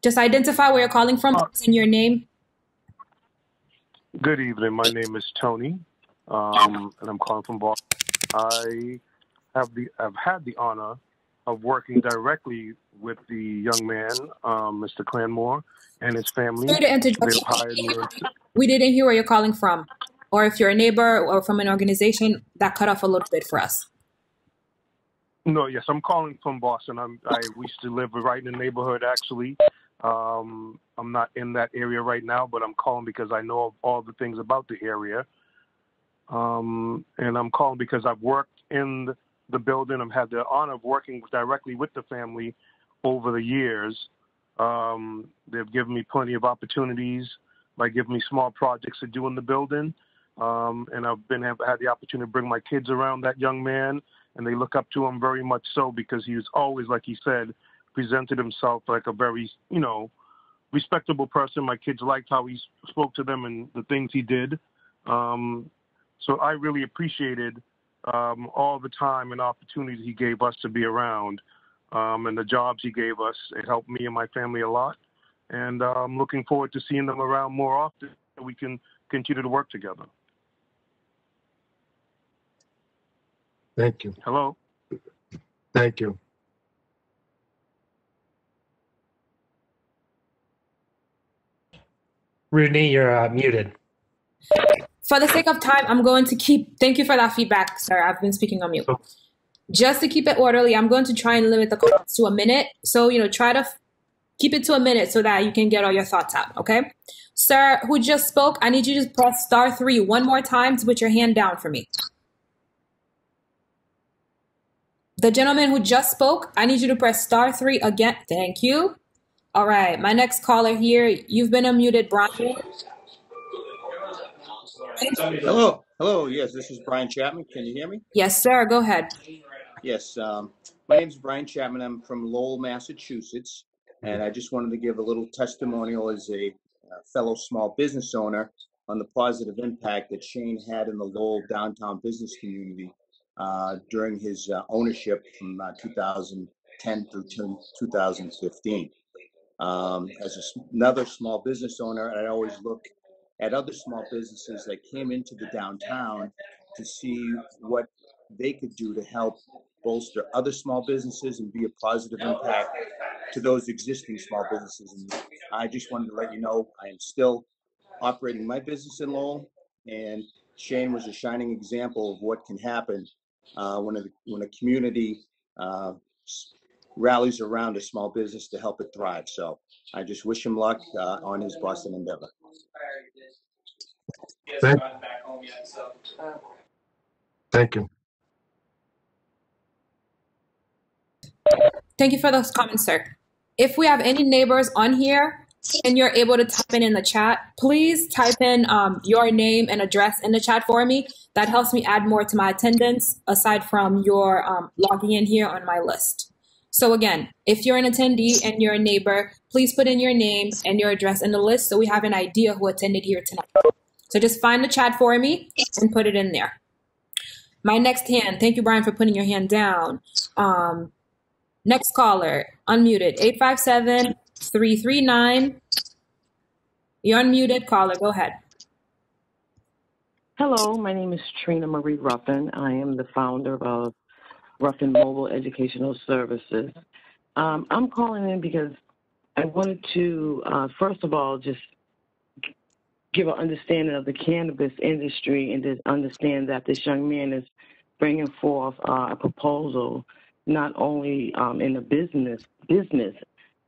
Just identify where you're calling from and your name. Good evening. My name is Tony, and I'm calling from Boston. I've had the honor of working directly with the young man, Mr. Clanmore, and his family. Sorry to interrupt. We didn't hear where you're calling from, or if you're a neighbor or from an organization. That cut off a little bit for us. No, yes, I'm calling from Boston. I used to live right in the neighborhood, actually. I'm not in that area right now, but I'm calling because I know all the things about the area. And I'm calling because I've worked in the building. I've had the honor of working directly with the family over the years. They've given me plenty of opportunities by giving me small projects to do in the building. And I've had the opportunity to bring my kids around that young man, and they look up to him very much so, because he was always, like he said, presented himself like a very, respectable person. My kids liked how he spoke to them and the things he did. So I really appreciated all the time and opportunities he gave us to be around, and the jobs he gave us. It helped me and my family a lot. And I'm looking forward to seeing them around more often, so we can continue to work together. Thank you. Hello. Thank you. Roudnie, you're muted. For the sake of time, I'm going to thank you for that feedback, sir. I've been speaking on mute. Just to keep it orderly, I'm going to try and limit the comments to a minute. So, try to keep it to a minute so that you can get all your thoughts out, okay? Sir, who just spoke, I need you to press *3 one more time to put your hand down for me. The gentleman who just spoke, I need you to press *3 again. Thank you. All right, my next caller here, you've been unmuted, Brian. Hello. Yes, this is Brian Chapman. Can you hear me? Yes, sir. Go ahead. Yes, my name is Brian Chapman. I'm from Lowell, Massachusetts, and I just wanted to give a little testimonial as a fellow small business owner on the positive impact that Shane had in the Lowell downtown business community during his ownership from 2010 through 2015. As another small business owner, I always look at other small businesses that came into the downtown to see what they could do to help bolster other small businesses and be a positive impact to those existing small businesses. And I just wanted to let you know I am still operating my business in Lowell, and Shane was a shining example of what can happen when a community rallies around a small business to help it thrive. So I just wish him luck on his Boston endeavor. Thank you. Thank you for those comments, sir. If we have any neighbors on here and you're able to type in the chat, please type in your name and address in the chat for me. That helps me add more to my attendance aside from your logging in here on my list. So again, if you're an attendee and you're a neighbor, please put in your name and your address in the list so we have an idea who attended here tonight. So just find the chat for me and put it in there. My next hand, thank you, Brian, for putting your hand down. Next caller, unmuted, 857-339. You're unmuted, caller, go ahead. Hello, my name is Trina Marie Ruffin. I am the founder of Ruffin Mobile Educational Services. I'm calling in because I wanted to, first of all, just give an understanding of the cannabis industry and to understand that this young man is bringing forth a proposal not only in the business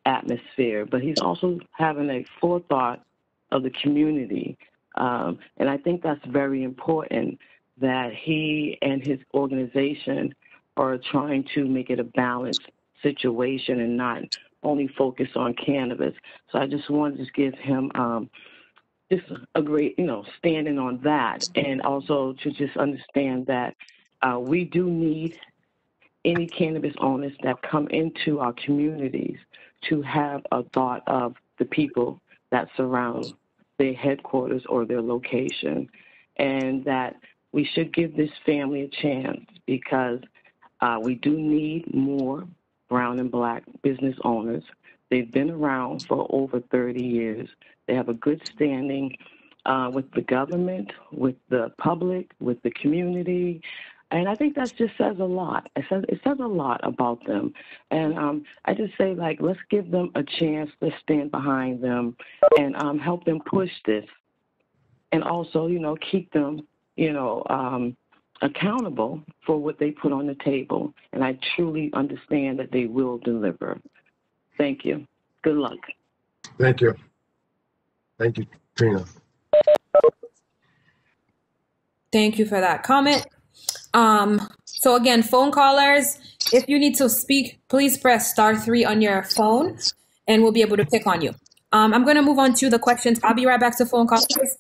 atmosphere, but he's also having a forethought of the community. And I think that's very important that he and his organization are trying to make it a balanced situation and not only focus on cannabis. So I just wanted to give him just a great, standing on that, and also to just understand that we do need any cannabis owners that come into our communities to have a thought of the people that surround their headquarters or their location, and that we should give this family a chance because we do need more brown and black business owners. They've been around for over 30 years. They have a good standing with the government, with the public, with the community. And I think that just says a lot. It says a lot about them. And I just say, let's give them a chance. Let's stand behind them and help them push this. And also, keep them, accountable for what they put on the table. And I truly understand that they will deliver. Thank you. Good luck. Thank you. Thank you, Trina. Thank you for that comment. So again, phone callers, if you need to speak, please press *3 on your phone and we'll be able to pick on you. I'm going to move on to the questions. I'll be right back to phone callers.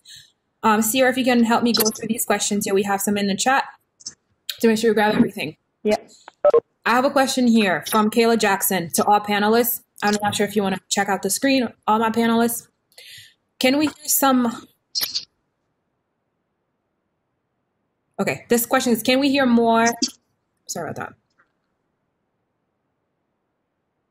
Sierra, if you can help me go through these questions here. We have some in the chat to make sure we grab everything. Yeah. I have a question here from Kayla Jackson to all panelists. I'm not sure if you want to check out the screen, all my panelists. Can we hear some... Okay, this question is, can we hear more? Sorry about that.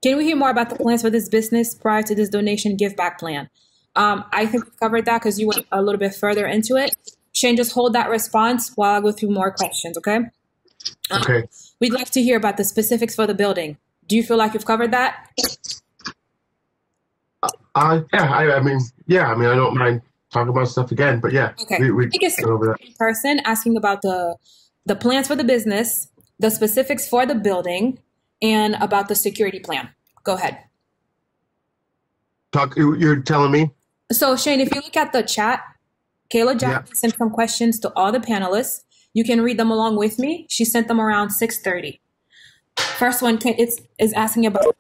Can we hear more about the plans for this business prior to this donation give back plan? I think we covered that because you went a little bit further into it. Shane, just hold that response while I go through more questions, okay? Okay. We'd like to hear about the specifics for the building. Do you feel like you've covered that? I don't mind talking about stuff again, but yeah. Okay. We I think it's over that. person asking about the plans for the business, the specifics for the building, and about the security plan. Go ahead. You're telling me? So Shane, if you look at the chat, Kayla Jackson sent some questions to all the panelists. You can read them along with me. She sent them around 6:30. First one is asking about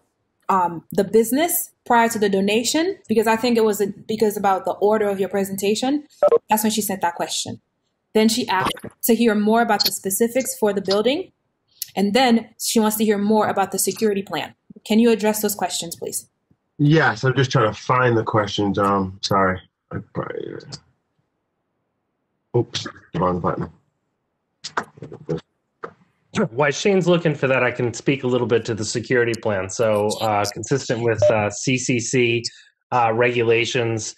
the business prior to the donation, because I think it was because about the order of your presentation. That's when she sent that question. Then she asked to hear more about the specifics for the building. And then she wants to hear more about the security plan. Can you address those questions, please? Yes, I'm just trying to find the questions. Sorry. Oops, wrong button. While Shane's looking for that, I can speak a little bit to the security plan. So consistent with CCC regulations,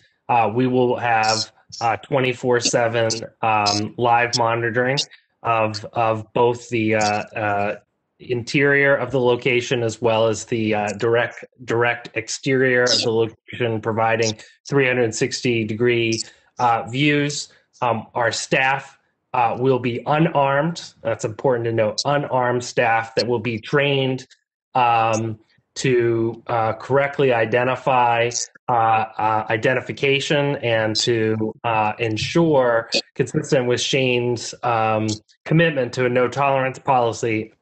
we will have 24/7 live monitoring of both the interior of the location as well as the direct exterior of the location, providing 360-degree views. Our staff will be unarmed. That's important to note. Unarmed staff that will be trained to correctly identify identification and to ensure, consistent with Shane's commitment to a no tolerance policy,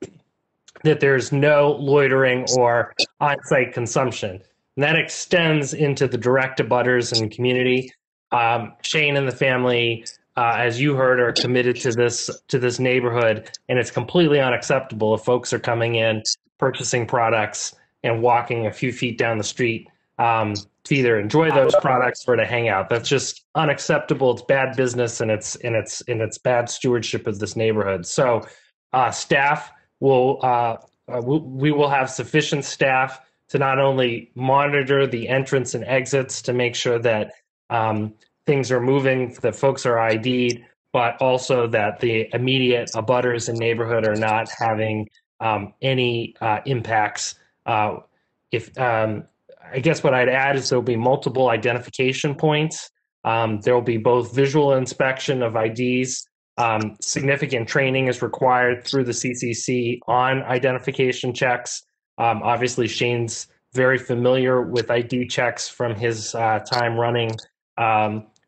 that there's no loitering or on-site consumption. And that extends into the direct abutters and community. Shane and the family, as you heard, are committed to this neighborhood, and it's completely unacceptable if folks are coming in, purchasing products, and walking a few feet down the street to either enjoy those products or to hang out. That's just unacceptable. It's bad business, and it's bad stewardship of this neighborhood. So, staff will we will have sufficient staff to not only monitor the entrance and exits to make sure that things are moving, that folks are ID'd, but also that the immediate abutters and neighborhood are not having any impacts. I guess what I'd add is there'll be multiple identification points. There'll be both visual inspection of IDs. Significant training is required through the CCC on identification checks. Obviously, Shane's very familiar with ID checks from his time running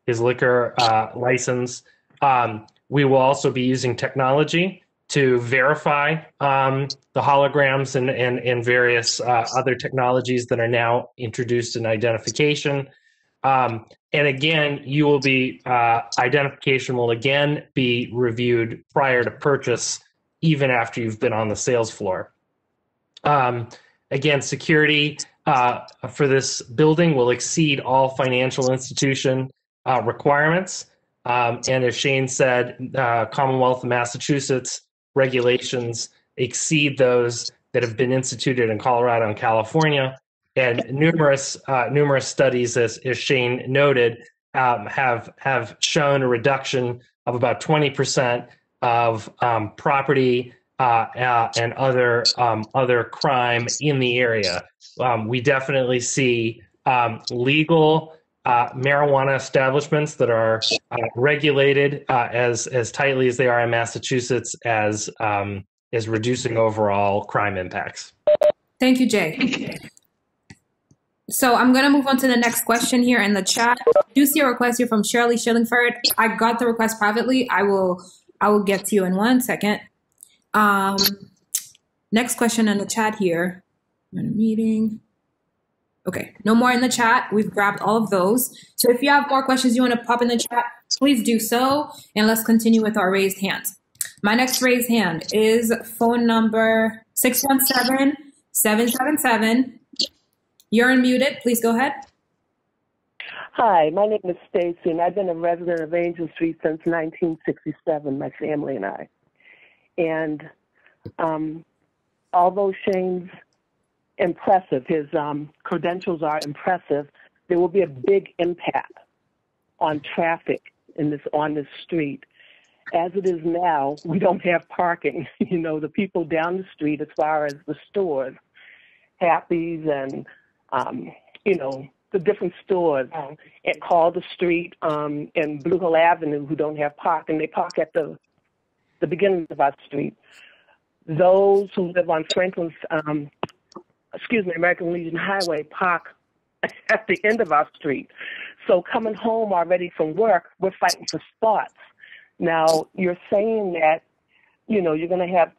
his liquor license. We will also be using technology to verify the holograms and various other technologies that are now introduced in identification. And again, you will be identification will again be reviewed prior to purchase, even after you've been on the sales floor. Again, security for this building will exceed all financial institution requirements. And as Shane said, Commonwealth of Massachusetts regulations exceed those that have been instituted in Colorado and California. And numerous studies, as Shane noted, have shown a reduction of about 20% of property and other crime in the area. We definitely see legal marijuana establishments that are regulated as tightly as they are in Massachusetts as reducing overall crime impacts. Thank you, Jay. So I'm going to move on to the next question here in the chat. I do see a request here from Shirley Shillingford. I got the request privately. I will get to you in 1 second. Next question in the chat here. I'm in a meeting. Okay, no more in the chat. We've grabbed all of those. So if you have more questions you want to pop in the chat, please do so. And let's continue with our raised hands. My next raised hand is phone number 617-777. You're unmuted. Please go ahead. Hi, my name is Stacy, and I've been a resident of Angel Street since 1967, my family and I. And although Shane's impressive, his credentials are impressive, there will be a big impact on traffic on this street. As it is now, we don't have parking. You know, the people down the street, as far as the stores, Happy's and the different stores at Calder Street and Blue Hill Avenue who don't have parking. They park at the beginning of our street. those who live on American Legion Highway park at the end of our street. So coming home already from work, we're fighting for spots. Now, you're saying that, you're going to have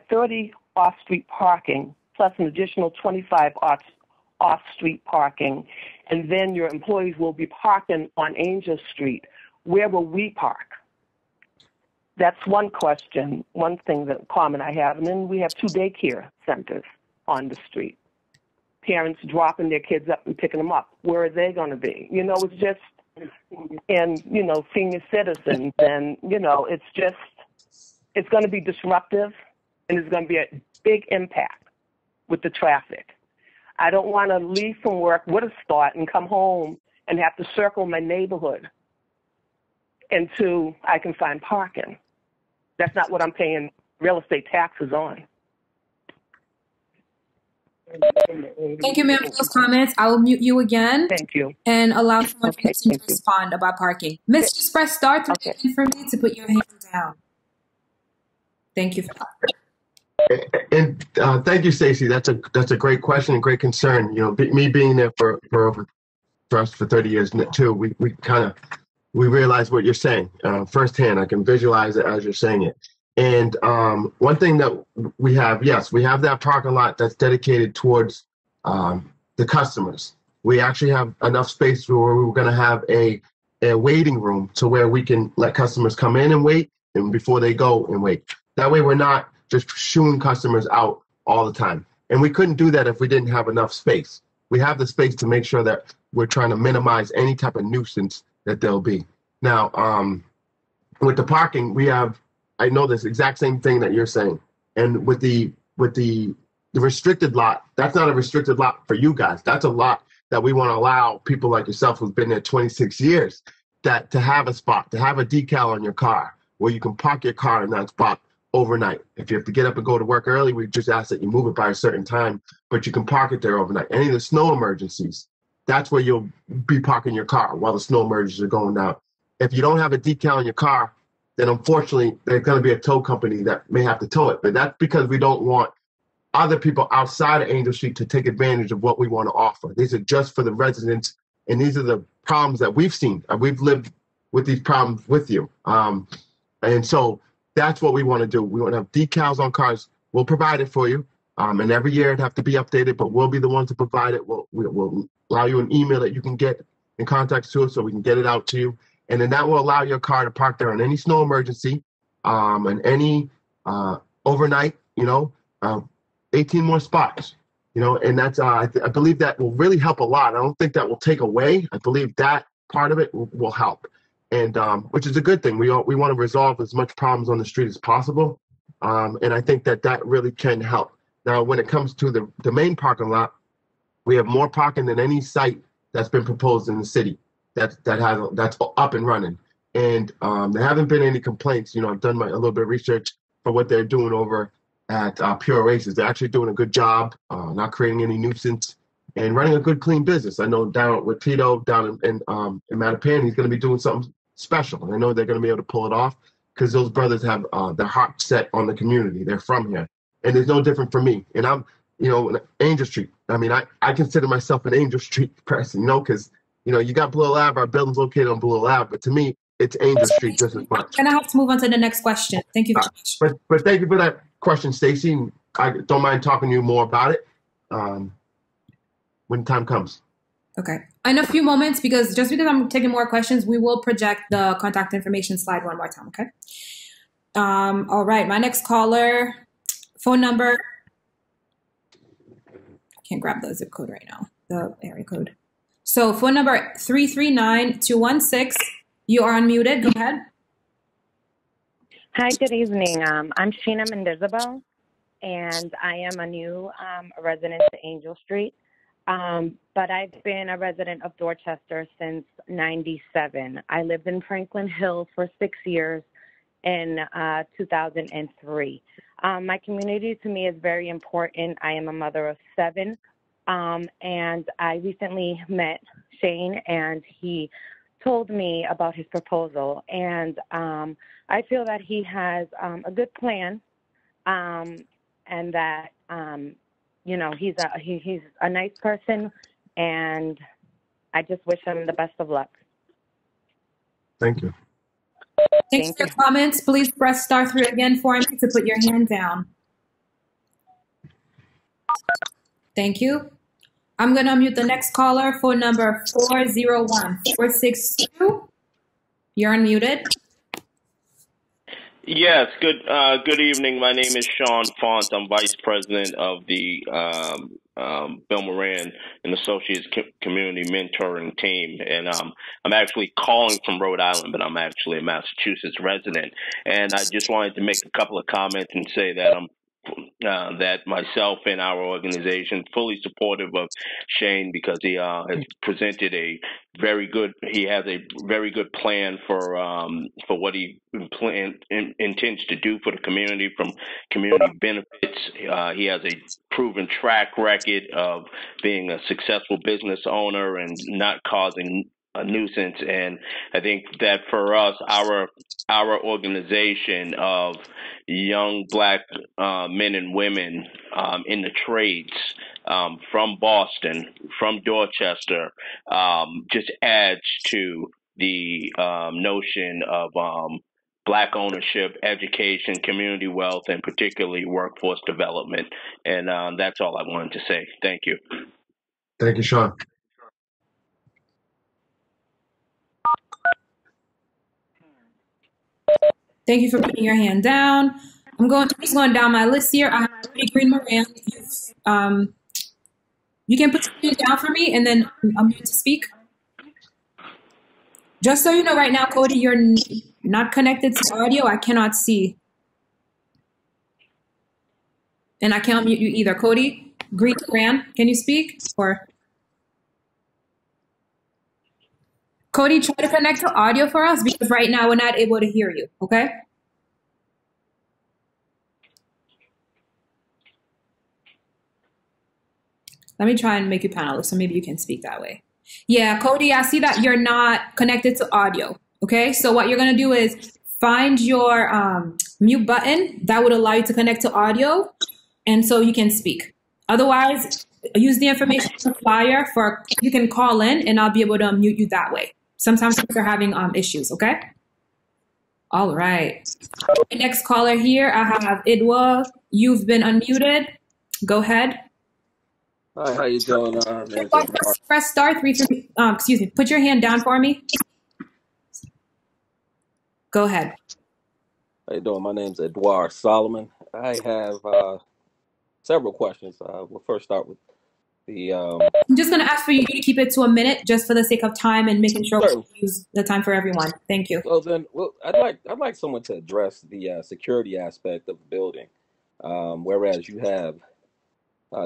30 off-street parking, plus an additional 25 off-street parking, and then your employees will be parking on Angel Street. Where will we park? That's one question, one thing that comment I have. And then we have 2 daycare centers on the street. Parents dropping their kids up and picking them up. Where are they going to be? It's just, and, senior citizens, and, it's going to be disruptive, and it's going to be a big impact with the traffic. I don't want to leave from work with a spot and come home and have to circle my neighborhood until I can find parking. That's not what I'm paying real estate taxes on. Thank you, ma'am, for those comments. I will mute you again. Thank you. And allow someone to continue to thank you. respond about parking. Miss, just press star to begin for me to put your hand down. Thank you for that. And thank you, Stacey. That's a great question and great concern. Me being there for 30 years too, we realize what you're saying firsthand. I can visualize it as you're saying it. And one thing that we have, yes, we have that parking lot that's dedicated towards the customers. We actually have enough space where we're going to have a waiting room to where we can let customers come in and wait, and before they go and wait. That way we're not just shooing customers out all the time. And we couldn't do that if we didn't have enough space. We have the space to make sure that we're trying to minimize any type of nuisance that there'll be. Now, with the parking, I know this exact same thing that you're saying. And with the restricted lot, that's not a restricted lot for you guys. That's a lot that we want to allow people like yourself who's been there 26 years that to have a spot, to have a decal on your car where you can park your car in that spot overnight. If you have to get up and go to work early, we just ask that you move it by a certain time, but you can park it there overnight. Any of the snow emergencies, that's where you'll be parking your car while the snow emergencies are going down. If you don't have a decal on your car, then unfortunately there's going to be a tow company that may have to tow it. But that's because we don't want other people outside of Angel Street to take advantage of what we want to offer. These are just for the residents, and these are the problems that we've seen. We've lived with these problems with you. And so that's what we want to do. We want to have decals on cars. We'll provide it for you. And every year it'd have to be updated, but we'll be the ones to provide it. We'll allow you an email that you can get in contact to us so we can get it out to you. And then that will allow your car to park there on any snow emergency and any overnight, 18 more spots, and that's, I believe that will really help a lot. I don't think that will take away. I believe that part of it will help. And which is a good thing. We want to resolve as much problems on the street as possible. And I think that really can help. Now, when it comes to the main parking lot, we have more parking than any site that's been proposed in the city that's up and running. And there haven't been any complaints. I've done a little bit of research for what they're doing over at Pure Races. They're actually doing a good job, not creating any nuisance and running a good, clean business. I know down with Tito down in Mattapan, he's going to be doing something special. And I know they're going to be able to pull it off because those brothers have their heart set on the community. They're from here. And it's no different for me. And I'm, Angel Street. I mean, I consider myself an Angel Street person, because, you got Blue Ave, our building's located on Blue Ave, but to me, it's Angel Street just as much. I'm going to have to move on to the next question. Thank you very much. But thank you for that question, Stacey. I don't mind talking to you more about it when time comes. Okay. In a few moments, because I'm taking more questions, we will project the contact information slide one more time, okay? All right. My next caller, phone number. I can't grab the zip code right now, the area code. So phone number 339-216. You are unmuted. Go ahead. Hi, good evening. I'm Sheena Mendizabal, and I am a new resident of Angel Street. But I've been a resident of Dorchester since '97. I lived in Franklin Hills for 6 years in 2003. My community to me is very important. I am a mother of 7, and I recently met Shane, and he told me about his proposal, and I feel that he has a good plan and that he's a nice person, and I just wish him the best of luck. Thank you. Thanks for your comments. Please press *3 again for me to put your hand down. Thank you. I'm going to unmute the next caller, phone number 401-462. You're unmuted. Yes, good evening. My name is Sean Font. I'm vice president of the Bill Moran and Associates Community Mentoring Team. And I'm actually calling from Rhode Island, but I'm actually a Massachusetts resident. And I just wanted to make a couple of comments and say that that myself and our organization fully supportive of Shane, because he has presented a very good plan for what he intends to do for the community, from community benefits. He has a proven track record of being a successful business owner and not causing a nuisance. And I think that for us, our organization of young Black men and women in the trades from Boston, from Dorchester, just adds to the notion of Black ownership, education, community wealth, and particularly workforce development. And that's all I wanted to say. Thank you. Thank you, Sean. Thank you for putting your hand down. I'm just going down my list here. I have Cody Moran. You can put your hand down for me, and then I'm here to speak. Just so you know, right now, Cody, you're not connected to audio. I cannot see. And I can't mute you either. Cody Moran, can you speak? Or Cody, try to connect to audio for us, because right now we're not able to hear you, okay? Let me try and make you panelist, so maybe you can speak that way. Yeah, Cody, I see that you're not connected to audio, okay? So what you're gonna do is find your mute button that would allow you to connect to audio, and so you can speak. Otherwise, use the information on the flyer you can call in, and I'll be able to unmute you that way. Sometimes they're having issues, okay? All right. Next caller here, I have Idwa. You've been unmuted. Go ahead. Hi, how you doing? Press *3 for me. Excuse me. Put your hand down for me. Go ahead. How you doing? My name's Edouard Solomon. I have several questions. We'll first start with I'm just going to ask for you to keep it to a minute, just for the sake of time and making sure we use the time for everyone. Thank you. So then, I'd like someone to address the security aspect of the building, whereas you have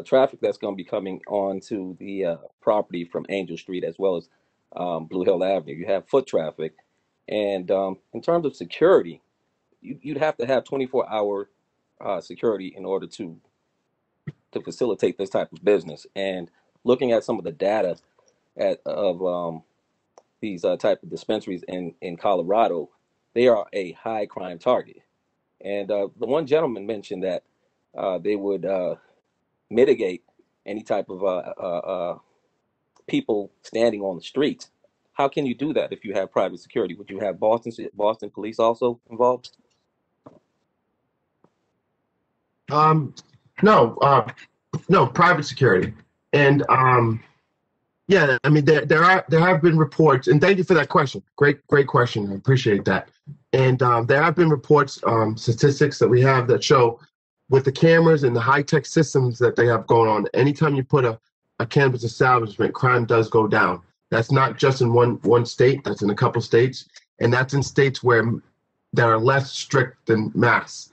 traffic that's going to be coming onto the property from Angel Street as well as Blue Hill Avenue. You have foot traffic, and in terms of security, you'd have to have 24-hour security in order to facilitate this type of business. And looking at some of the data of these type of dispensaries in Colorado, they are a high crime target. And the one gentleman mentioned that they would mitigate any type of people standing on the streets. How can you do that if you have private security? Would you have Boston police also involved? No, private security. And yeah, I mean, there have been reports, and thank you for that question. Great question. I appreciate that. And there have been reports, statistics that we have that show with the cameras and the high-tech systems that they have going on, anytime you put a cannabis establishment, crime does go down. That's not just in one state, that's in a couple states, and that's in states that are less strict than Mass.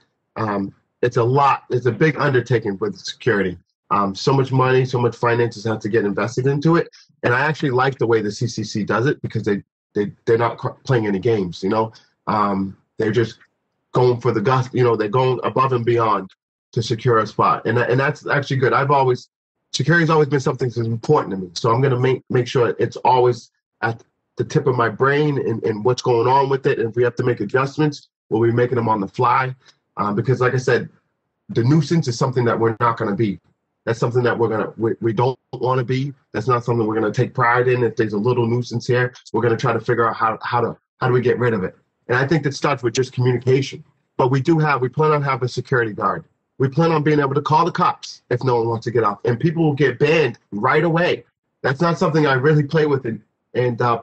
It's a big undertaking with security. So much money, so much finances have to get invested into it. And I actually like the way the CCC does it, because they're not playing any games, you know. They're just going for the gusto, you know, they're going above and beyond to secure a spot. And that's actually good. Security's always been something that's important to me. So I'm going to make sure it's always at the tip of my brain and what's going on with it. And if we have to make adjustments, we'll be making them on the fly. Because like I said, the nuisance is something that we're not going to be. That's something that we don't want to be. That's not something we're going to take pride in. If there's a little nuisance here, we're going to try to figure out how do we get rid of it. And I think that starts with just communication. But we plan on having a security guard. We plan on being able to call the cops if no one wants to get off, and people will get banned right away. That's not something I really play with, and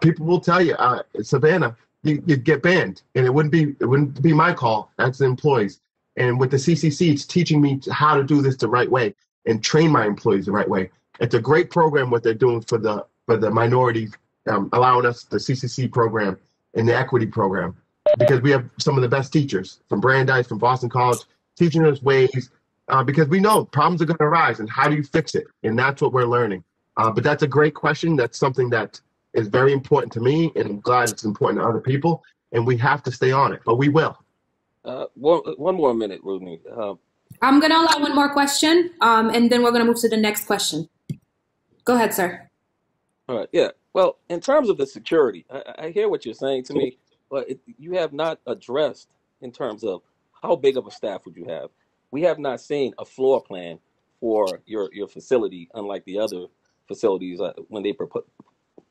people will tell you, Savannah, you'd get banned, and it wouldn't be my call. That's the employees. And with the CCC, it's teaching me how to do this the right way and train my employees the right way. It's a great program what they're doing for the minorities, allowing us the CCC program and the equity program, because we have some of the best teachers from Brandeis, from Boston College, teaching us ways, because we know problems are going to arise, and how do you fix it? And that's what we're learning. But that's a great question. That's something that is very important to me, and I'm glad it's important to other people, and we have to stay on it, but we will. One more minute, Roudnie. I'm going to allow one more question, and then we're going to move to the next question. Go ahead, sir. All right. Yeah. Well, in terms of the security, I hear what you're saying to me, but you have not addressed in terms of how big of a staff would you have. We have not seen a floor plan for your facility, unlike the other facilities when they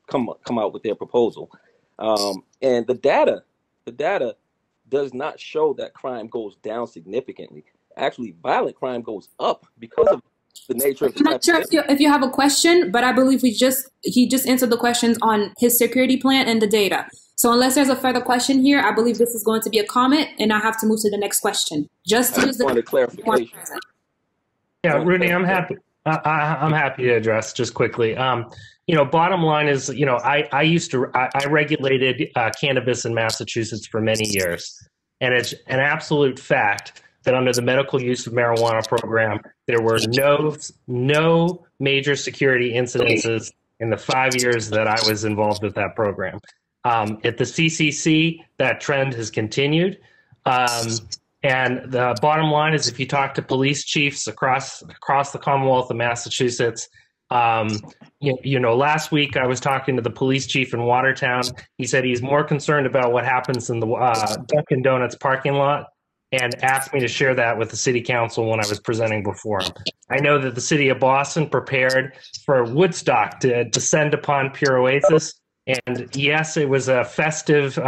come out with their proposal. And the data does not show that crime goes down significantly. Actually, violent crime goes up because of the nature of the. I'm not sure if you have a question, but I believe he just answered the questions on his security plan and the data. So unless there's a further question here, I believe this is going to be a comment, and I have to move to the next question. Just to use the clarification. Yeah, Roudnie, I'm happy. I'm happy to address just quickly. Bottom line is, I regulated cannabis in Massachusetts for many years, and it's an absolute fact that under the medical use of marijuana program, there were no major security incidences in the 5 years that I was involved with that program. At the CCC, that trend has continued. And the bottom line is, if you talk to police chiefs across the Commonwealth of Massachusetts, last week I was talking to the police chief in Watertown. He said he's more concerned about what happens in the Dunkin' Donuts parking lot, and asked me to share that with the city council when I was presenting before him. I know that the city of Boston prepared for Woodstock to descend upon Pure Oasis. And yes, it was a festive,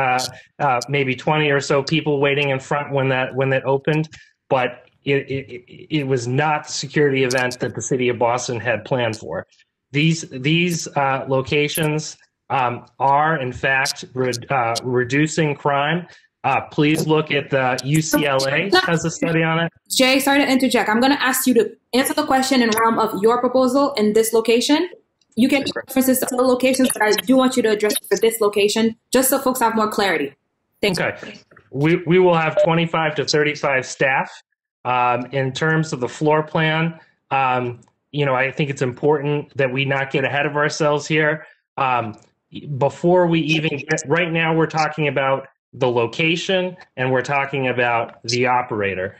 maybe 20 or so people waiting in front when that opened, but it was not the security event that the city of Boston had planned for. These locations are in fact reducing crime. Please look at the UCLA has a study on it. Jay, sorry to interject. I'm going to ask you to answer the question in realm of your proposal in this location. You can references to other locations, but I do want you to address it for this location, just so folks have more clarity. Thank you. Okay. We will have 25 to 35 staff. In terms of the floor plan, I think it's important that we not get ahead of ourselves here. Before we even right now, we're talking about the location and we're talking about the operator.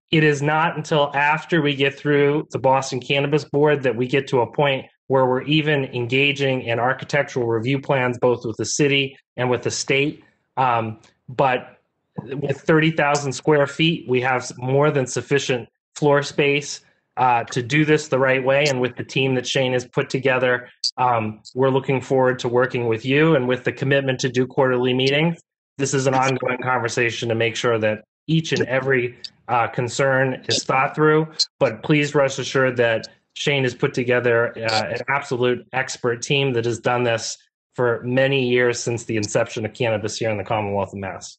It is not until after we get through the Boston Cannabis Board that we get to a point where we're even engaging in architectural review plans, both with the city and with the state. But with 30,000 square feet, we have more than sufficient floor space to do this the right way. And with the team that Shane has put together, we're looking forward to working with you, and with the commitment to do quarterly meetings. This is an ongoing conversation to make sure that each and every concern is thought through. But please rest assured that Shane has put together an absolute expert team that has done this for many years since the inception of cannabis here in the Commonwealth of Mass.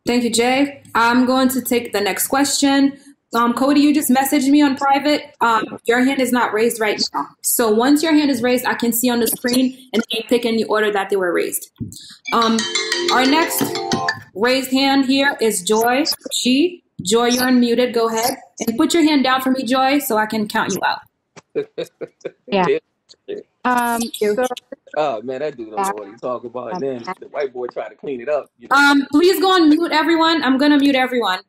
Thank you, Jay. I'm going to take the next question. Cody, you just messaged me on private. Your hand is not raised right now. So once your hand is raised, I can see on the screen and you pick in the order that they were raised. Our next raised hand here is Joy G. Joy, you're unmuted. Go ahead and put your hand down for me, Joy, so I can count you out. Yeah. Oh man, that dude don't know what he's talking about. And then the white boy tried to clean it up. Please go on mute, everyone. I'm gonna mute everyone.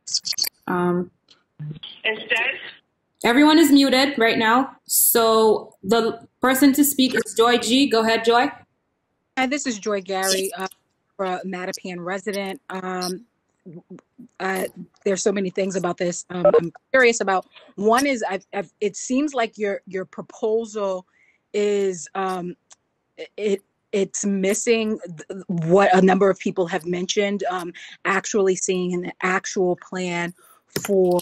Instead, everyone is muted right now. So the person to speak is Joy G. Go ahead, Joy. Hi, this is Joy Gary, a Mattapan resident. there's so many things about this I'm curious about. One is it seems like your proposal is it's missing what a number of people have mentioned, actually seeing an actual plan for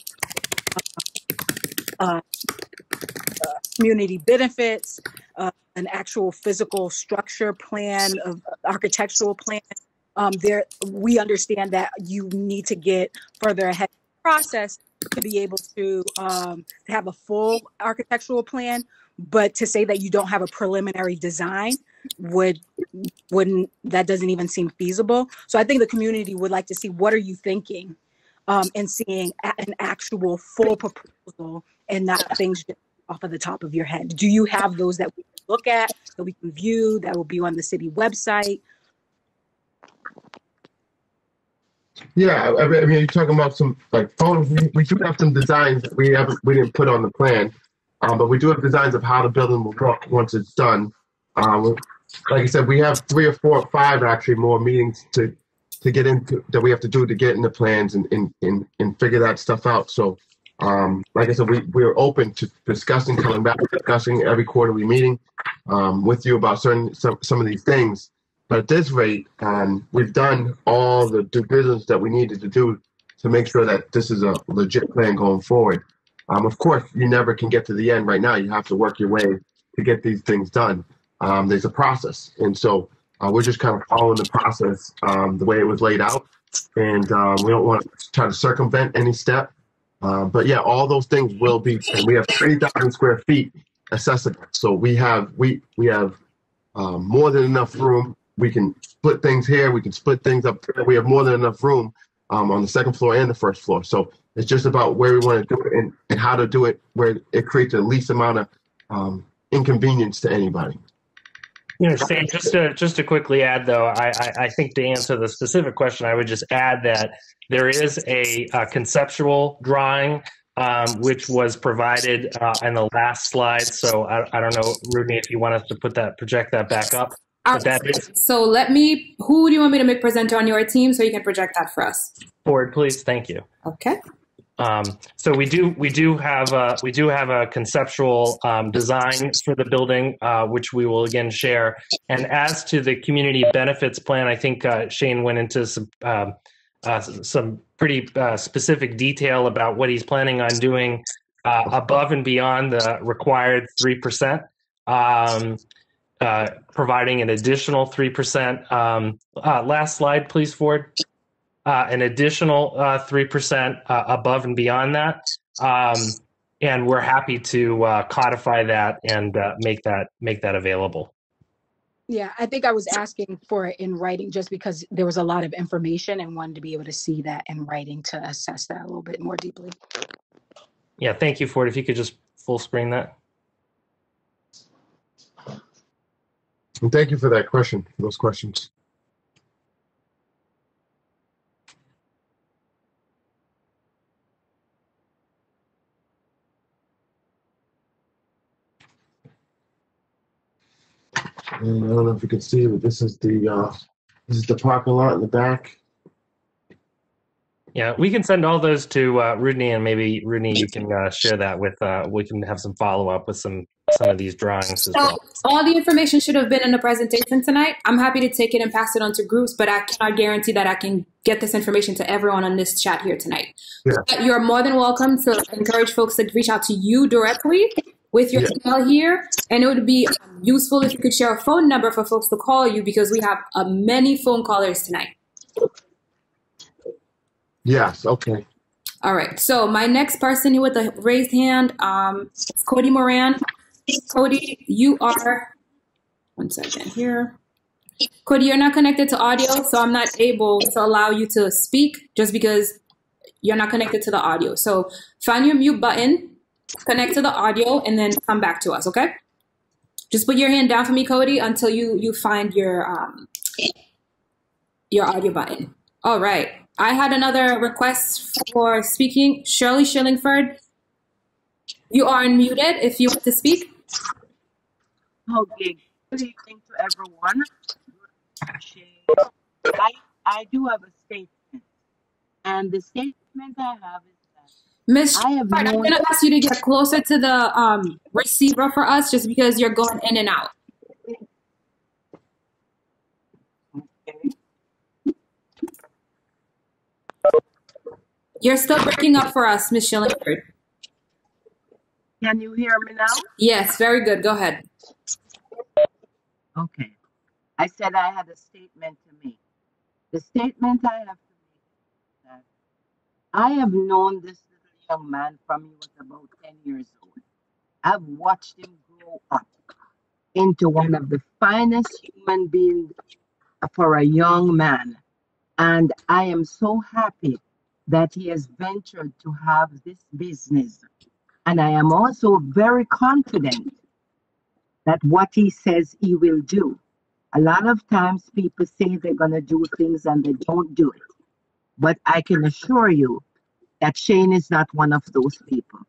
community benefits, an actual physical structure plan, of architectural plan. We understand that you need to get further ahead in the process to be able to have a full architectural plan, but to say that you don't have a preliminary design that doesn't even seem feasible. So I think the community would like to see, what are you thinking, and seeing an actual full proposal and not things just off of the top of your head. Do you have those that we can look at, that we can view, that will be on the city website? Yeah, I mean, you're talking about some like photos. We do have some designs that we didn't put on the plan, but we do have designs of how the building will look once it's done. Like I said, we have 3 or 4 or 5 actually more meetings to get into that we have to do to get in the plans and figure that stuff out. So, like I said, we're open to discussing, coming back, discussing every quarterly meeting with you about some of these things. But at this rate, we've done all the due diligence that we needed to do to make sure that this is a legit plan going forward. Of course, you never can get to the end right now. You have to work your way to get these things done. There's a process. And so we're just kind of following the process the way it was laid out. And we don't want to try to circumvent any step. But yeah, all those things will be, and we have 30,000 square feet accessible. So we have more than enough room. We can split things here. We can split things up there. We have more than enough room on the second floor and the first floor. So it's just about where we want to do it and how to do it where it creates the least amount of inconvenience to anybody. You know, Shane, just to quickly add, though, I think to answer the specific question, I would just add that there is a conceptual drawing which was provided in the last slide. So I don't know, Roudnie, if you want us to project that back up. So who do you want me to make presenter on your team so you can project that for us? Forward, please. Thank you. Okay. So we do have a conceptual design for the building, which we will again share. And as to the community benefits plan, I think Shane went into some pretty specific detail about what he's planning on doing above and beyond the required 3%. Providing an additional 3%. Last slide, please, Ford. An additional 3% above and beyond that. And we're happy to codify that and make that available. Yeah, I think I was asking for it in writing just because there was a lot of information and wanted to be able to see that in writing to assess that a little bit more deeply. Yeah, thank you, Ford. If you could just full screen that. And thank you for that question, for those questions. And I don't know if you can see, but this is the parking lot in the back. Yeah, we can send all those to Roudnie, and maybe Roudnie, you can share that with. We can have some follow up with some of these drawings as well. All the information should have been in the presentation tonight. I'm happy to take it and pass it on to groups, but I cannot guarantee that I can get this information to everyone on this chat here tonight. Yeah. But you're more than welcome to encourage folks to reach out to you directly with your email here, and it would be useful if you could share a phone number for folks to call you because we have many phone callers tonight. Yes, okay. All right, so my next person with a raised hand is Cody Moran. Cody, you are, one second here. Cody, you're not connected to audio, so I'm not able to allow you to speak just because you're not connected to the audio. So find your mute button, connect to the audio, and then come back to us, okay? Just put your hand down for me, Cody, until you find your audio button. All right. I had another request for speaking. Shirley Shillingford, you are unmuted if you want to speak. Okay. Good evening to everyone. I do have a statement. And the statement I have is that Miss, I have I'm known. going to ask you to get closer to the receiver for us, just because you're going in and out. You're still breaking up for us, Miss Shillingford. Can you hear me now? Yes, very good. Go ahead. Okay. I said I had a statement to make. The statement I have to make is that I have known this little young man from he was about 10 years old. I've watched him grow up into one of the finest human beings for a young man. And I am so happy that he has ventured to have this business. And I am also very confident that what he says he will do. A lot of times people say they're going to do things and they don't do it. But I can assure you that Shane is not one of those people.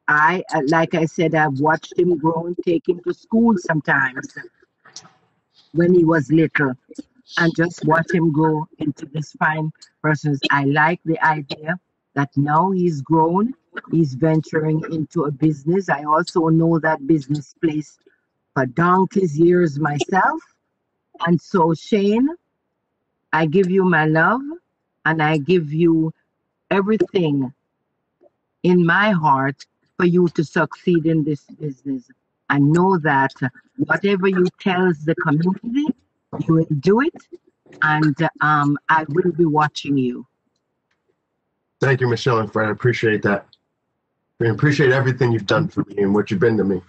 Like I said, I've watched him grow and take him to school sometimes when he was little, and just watch him grow into this fine person. I like the idea that now he's grown, he's venturing into a business. I also know that business place for donkey's years myself. And so, Shane, I give you my love, and I give you everything in my heart for you to succeed in this business. I know that whatever you tell the community, you will do it, and I will be watching you. Thank you, Michelle and Fred. I appreciate that. I appreciate everything you've done for me and what you've been to me.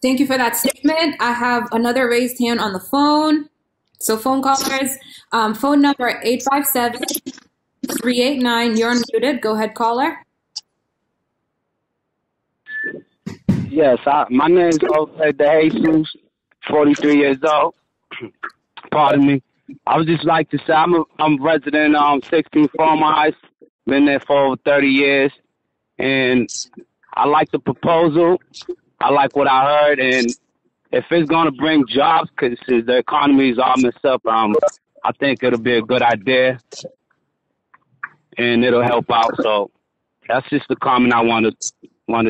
Thank you for that statement. I have another raised hand on the phone. So phone callers, phone number 857-389. You're unmuted. Go ahead, caller. Yes, my name is Jose De Jesus, 43 years old. Pardon me. I would just like to say I'm a resident of 16 Farmer Heights. Been there for over 30 years, and I like the proposal. I like what I heard, and if it's going to bring jobs, because the economy is all messed up, I think it'll be a good idea, and it'll help out. So that's just the comment I wanted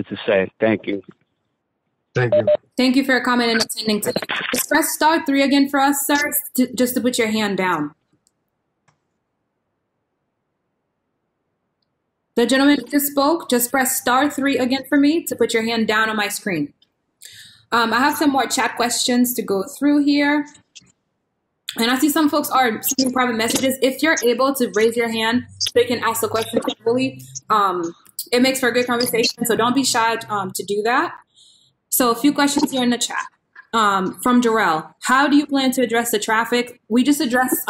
to say. Thank you. Thank you. Thank you for your comment and attending today. Just press star 3 again for us, sir, just to put your hand down. The gentleman who just spoke, just press star 3 again for me to put your hand down on my screen. I have some more chat questions to go through here. And I see some folks are sending private messages. If you're able to raise your hand so you can ask the question verbally, it makes for a good conversation. So don't be shy to do that. So a few questions here in the chat. From Jarrell, how do you plan to address the traffic? We just addressed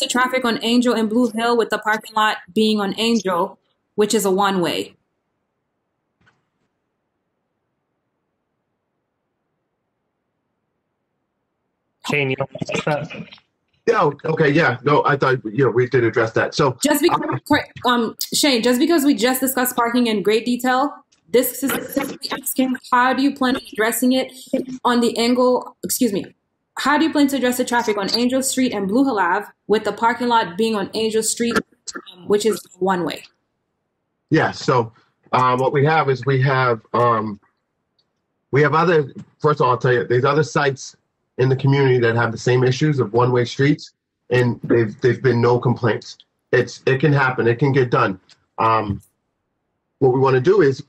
the traffic on Angel and Blue Hill, with the parking lot being on Angel, which is a one-way. Shane, you know that? Yeah. Okay. Yeah. No, I thought we did address that. So just because, Shane, just because we just discussed parking in great detail, this is specifically asking, how do you plan on addressing it on the angle? Excuse me. How do you plan to address the traffic on Angel Street and Blue Hill Ave, with the parking lot being on Angel Street, which is one way? Yeah. So what we have is we have other. First of all, I'll tell you, there's other sites in the community that have the same issues of one-way streets, and they've been no complaints. It can happen. It can get done. What we want to do is,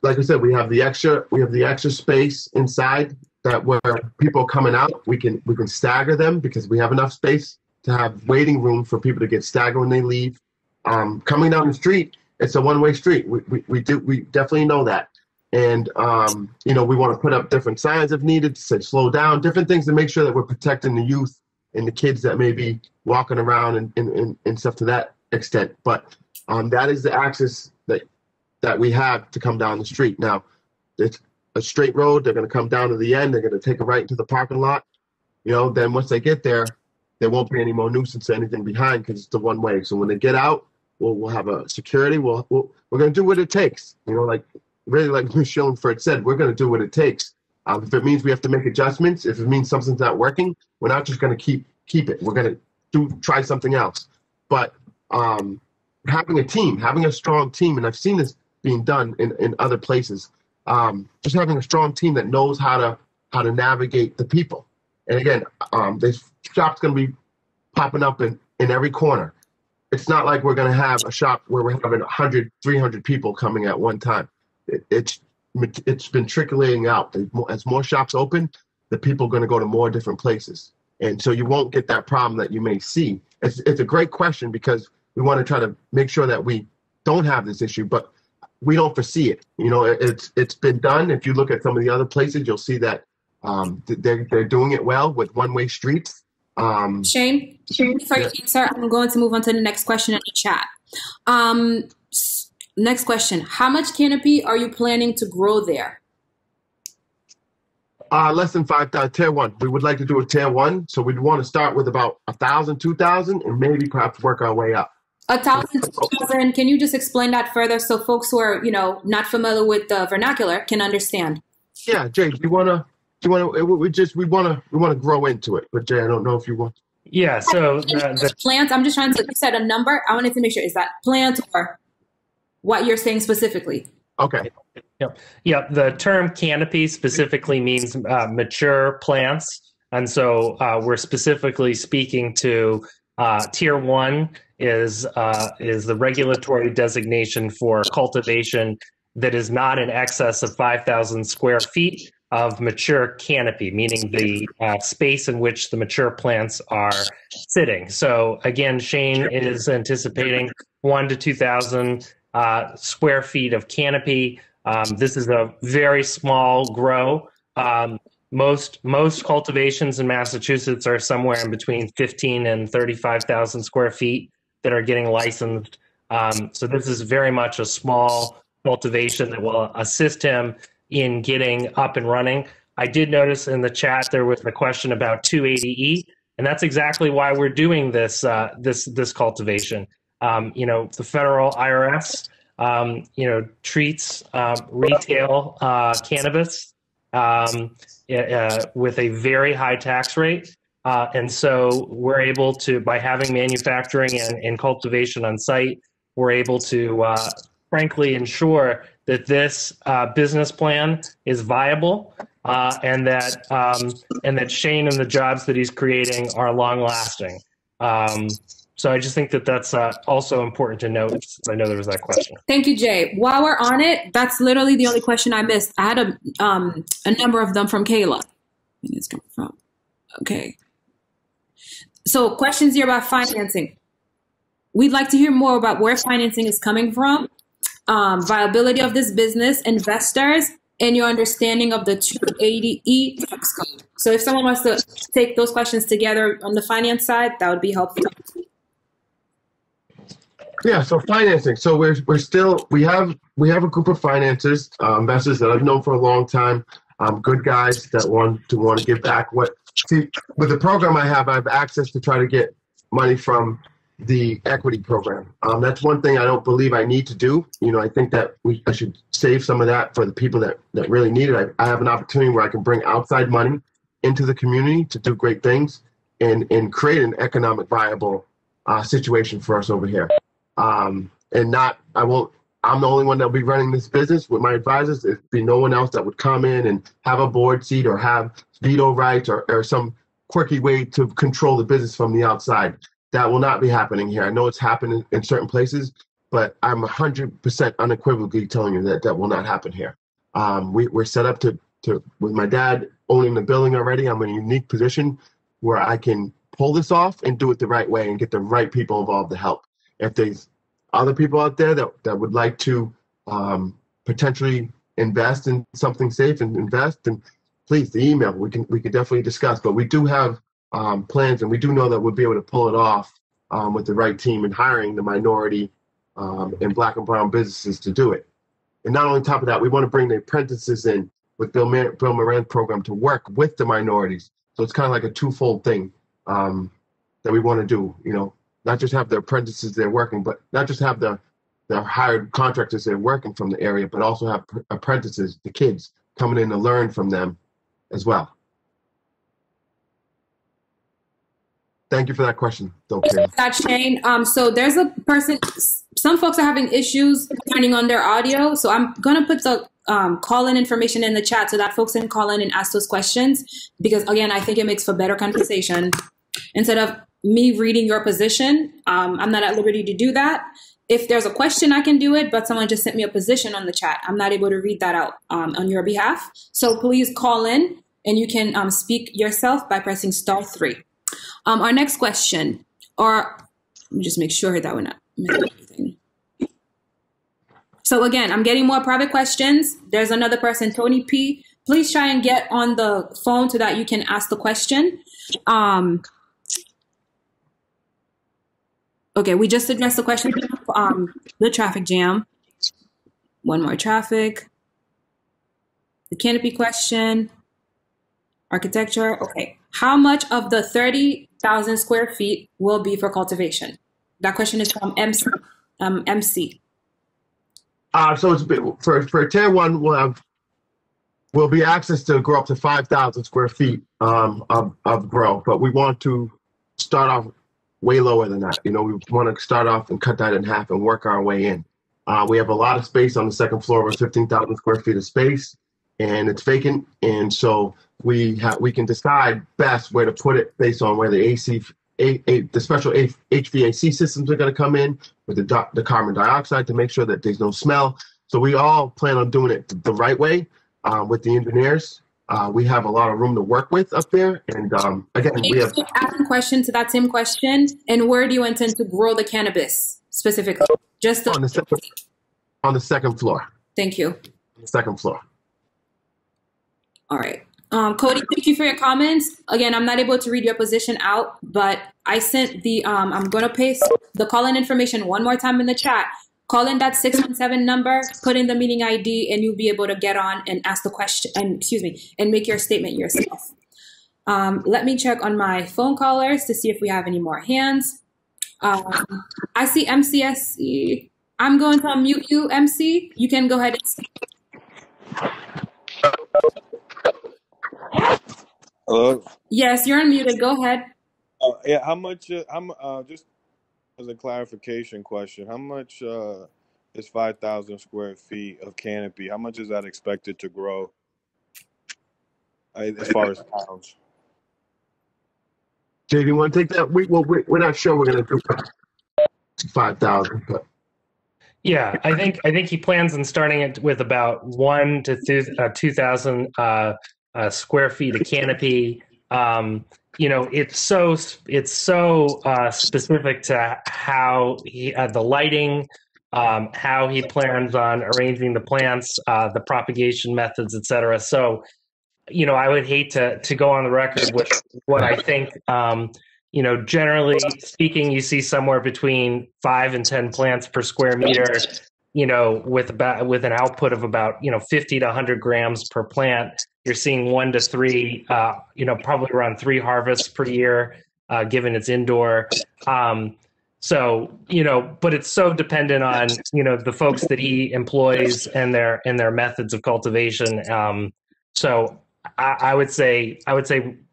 like I said, we have the extra space inside, that where people are coming out, we can stagger them, because we have enough space to have waiting room for people to get staggered when they leave. Coming down the street, it's a one-way street. We definitely know that. And, we want to put up different signs if needed to say slow down, different things to make sure that we're protecting the youth and the kids that may be walking around and stuff to that extent. But that is the access that we have to come down the street. Now, it's a straight road. They're going to come down to the end. They're going to take a right into the parking lot. Then once they get there, there won't be any more nuisance or anything behind, because it's the one way. So when they get out, we'll have a security. We're going to do what it takes. Like Michelle and Fred said, we're going to do what it takes. If it means we have to make adjustments, if it means something's not working, we're not just going to keep keep it. We're going to try something else. But having a strong team, and I've seen this being done in other places, just having a strong team that knows how to navigate the people. And again, this shop's going to be popping up in every corner. It's not like we're going to have a shop where we're having 100, 300 people coming at one time. It's been trickling out. As more shops open, the people are going to go to more different places. And so you won't get that problem that you may see. It's a great question because we want to try to make sure that we don't have this issue, but we don't foresee it. It's been done. If you look at some of the other places, you'll see that they're doing it well with one-way streets. Shane, before you answer, I'm going to move on to the next question in the chat. Next question. How much canopy are you planning to grow there? Less than 5,000, tier 1. We would like to do a tier 1, so we'd want to start with about 1,000, 2,000, and maybe perhaps work our way up. 1,000, 2,000. Can you just explain that further so folks who are, not familiar with the vernacular can understand? Yeah, Jay, we want to grow into it. But Jay, I don't know if you want. Yeah, so the plants. I'm just trying to. You said a number. I wanted to make sure is that plant or what you're saying specifically. Okay. Yeah, the term canopy specifically means mature plants, and so we're specifically speaking to tier 1 is the regulatory designation for cultivation that is not in excess of 5,000 square feet of mature canopy, meaning the space in which the mature plants are sitting. So again, Shane is anticipating 1,000 to 2,000 square feet of canopy. This is a very small grow. Most cultivations in Massachusetts are somewhere in between 15 and 35,000 square feet that are getting licensed. So this is very much a small cultivation that will assist him in getting up and running. I did notice in the chat there was a question about 280E, and that's exactly why we're doing this this cultivation. The federal IRS treats retail cannabis with a very high tax rate. And so we're able to, by having manufacturing and cultivation on site, we're able to frankly ensure that this business plan is viable and that Shane and the jobs that he's creating are long lasting. So I just think that that's also important to note. I know there was that question. Thank you, Jay. While we're on it, that's literally the only question I missed. I had a number of them from Kayla. Where it's coming from? Okay. So questions here about financing. We'd like to hear more about where financing is coming from, viability of this business, investors, and your understanding of the 280E tax code. So if someone wants to take those questions together on the finance side, that would be helpful. Yeah, so financing. So we have a group of financiers, investors that I've known for a long time, good guys that want to give back. With the program I have access to try to get money from the equity program. That's one thing I don't believe I need to do. I think that I should save some of that for the people that really need it. I have an opportunity where I can bring outside money into the community to do great things and create an economic viable situation for us over here. I'm the only one that will be running this business with my advisors. There'd be no one else that would come in and have a board seat or have veto rights or some quirky way to control the business from the outside. That will not be happening here. I know it's happening in certain places, but I'm 100% unequivocally telling you that will not happen here. We're set up to with my dad owning the building already. I'm in a unique position where I can pull this off and do it the right way and get the right people involved to help. If there's other people out there that would like to potentially invest in something safe and invest, and please, the email, we could definitely discuss. But we do have plans, and we do know that we'll be able to pull it off with the right team and hiring the minority and black and brown businesses to do it. And not only on top of that, we want to bring the apprentices in with Bill Moran's program to work with the minorities. So it's kind of like a twofold thing that we want to do, not just have the apprentices there working, but not just have the hired contractors there working from the area, but also have apprentices, the kids, coming in to learn from them as well. Thank you for that question, though, Kayla. That Shane. So there's a person. Some folks are having issues turning on their audio. So I'm gonna put the call-in information in the chat so that folks can call in and ask those questions. Because again, I think it makes for better conversation. Instead of me reading your position, I'm not at liberty to do that. If there's a question, I can do it, but someone just sent me a position on the chat. I'm not able to read that out on your behalf. So please call in, and you can speak yourself by pressing *3. Our next question, or let me just make sure that we're not missing anything. So again, I'm getting more private questions. There's another person, Tony P. Please try and get on the phone so that you can ask the question. Okay, we just addressed the question, the traffic jam. One more traffic. The canopy question. Architecture, okay. How much of the 30,000 square feet will be for cultivation? That question is from MC. So it's for tier 1, will be access to grow up to 5,000 square feet of grow, but we want to start off way lower than that. You know, we want to start off and cut that in half and work our way in. We have a lot of space on the second floor of 15,000 square feet of space, and it's vacant, and so we can decide best where to put it based on where the the special HVAC systems are going to come in with the carbon dioxide to make sure that there's no smell. So we all plan on doing it the right way with the engineers. We have a lot of room to work with up there, and again, we have asking question to that same question. And where do you intend to grow the cannabis specifically? Just on the second floor. Thank you. On the second floor. All right. Cody, thank you for your comments. Again, I'm not able to read your position out, but I sent the, I'm going to paste the call-in information one more time in the chat. Call in that 617 number, put in the meeting ID, and you'll be able to get on and ask the question, and make your statement yourself. Let me check on my phone callers to see if we have any more hands. I see MCSC. I'm going to unmute you, MC. You can go ahead and speak. Hello? Yes, you're unmuted. Go ahead. Yeah, how much, just as a clarification question, how much is 5,000 square feet of canopy? How much is that expected to grow as far as pounds? Jay, do you want to take that? We're not sure we're going to do 5,000, but. Yeah, I think he plans on starting it with about 1 to 2,000 square feet of canopy. You know, it's so specific to how he the lighting, how he plans on arranging the plants, the propagation methods, et cetera. So, you know, I would hate to go on the record with what I think. You know, generally speaking, you see somewhere between 5 and 10 plants per square meter, you know, with an output of about, 50 to 100 grams per plant. You're seeing 1 to 3, probably around 3 harvests per year, given it's indoor. So, but it's so dependent on, the folks that he employs and their methods of cultivation. So I would say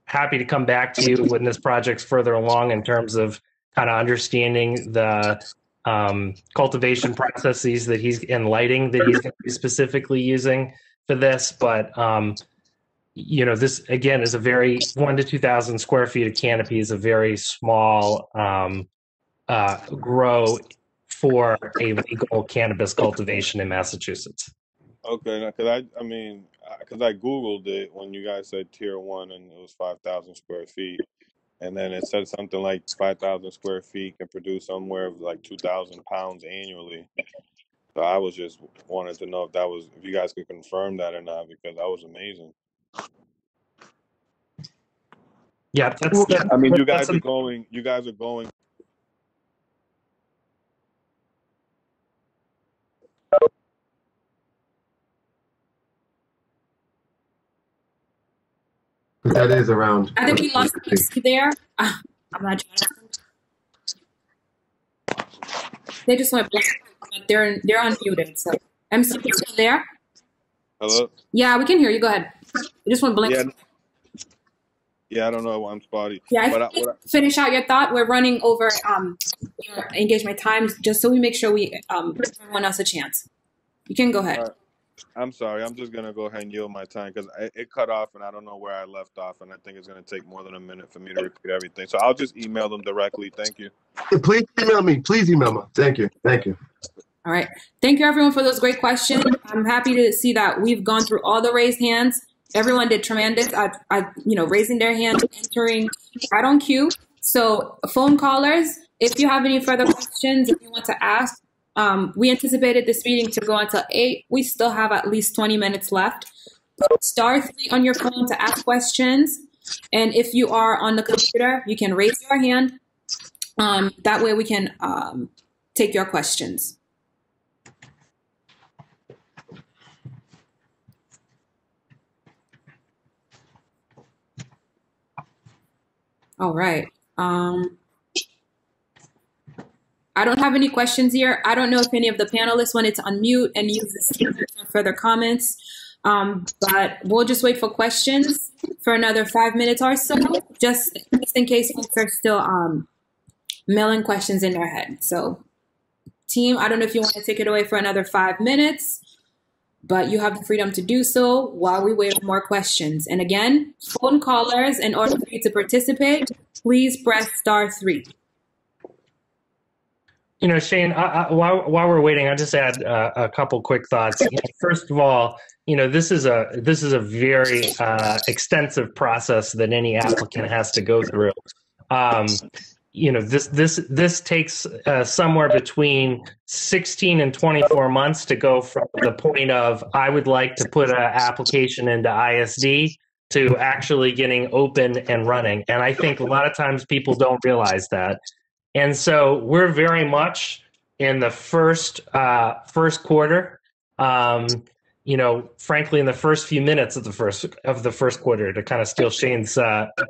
happy to come back to you when this project's further along in terms of kind of understanding the cultivation processes that and lighting that he's going to be specifically using for this. But, this again is a very 1 to 2,000 square feet of canopy is a very small grow for a legal cannabis cultivation in Massachusetts. Okay, because I Googled it when you guys said tier 1 and it was 5,000 square feet. And then it said something like 5,000 square feet can produce somewhere like 2,000 pounds annually. So I was just wanted to know if you guys could confirm that or not, because that was amazing. Yeah, you guys are going. That is around. I think we lost MC there. I'm not trying to. They just went black, but they're unmuted. So MC, you still there? Hello? Yeah, we can hear you. Go ahead. They just went blank. Yeah. Yeah, I don't know why I'm spotty. Yeah, But finish out your thought. We're running over your engagement times just so we make sure we give everyone else a chance. You can go ahead. I'm sorry. I'm just going to go ahead and yield my time because it cut off and I don't know where I left off. And I think it's going to take more than a minute for me to repeat everything. So I'll just email them directly. Thank you. Please email me. Please email me. Thank you. Thank you. All right. Thank you, everyone, for those great questions. I'm happy to see that we've gone through all the raised hands. Everyone did tremendous at raising their hand, entering right on cue. So phone callers, if you have any further questions, if you want to ask, we anticipated this meeting to go until 8. We still have at least 20 minutes left. Star 3 on your phone to ask questions. And if you are on the computer, you can raise your hand. That way we can take your questions. All right. I don't have any questions here. I don't know if any of the panelists wanted to unmute and use this for further comments, but we'll just wait for questions for another 5 minutes or so, just in case folks are still mailing questions in their head. So team, I don't know if you want to take it away for another 5 minutes, but you have the freedom to do so while we wait for more questions. And again, phone callers, in order for you to participate, please press star 3. Shane, while we're waiting, I'll just add a couple quick thoughts. First of all, this is a very extensive process that any applicant has to go through. This takes somewhere between 16 and 24 months to go from the point of I would like to put an application into ISD to actually getting open and running. And I think a lot of times people don't realize that. And so we're very much in the first quarter. Frankly, in the first few minutes of the first quarter, to kind of steal Shane's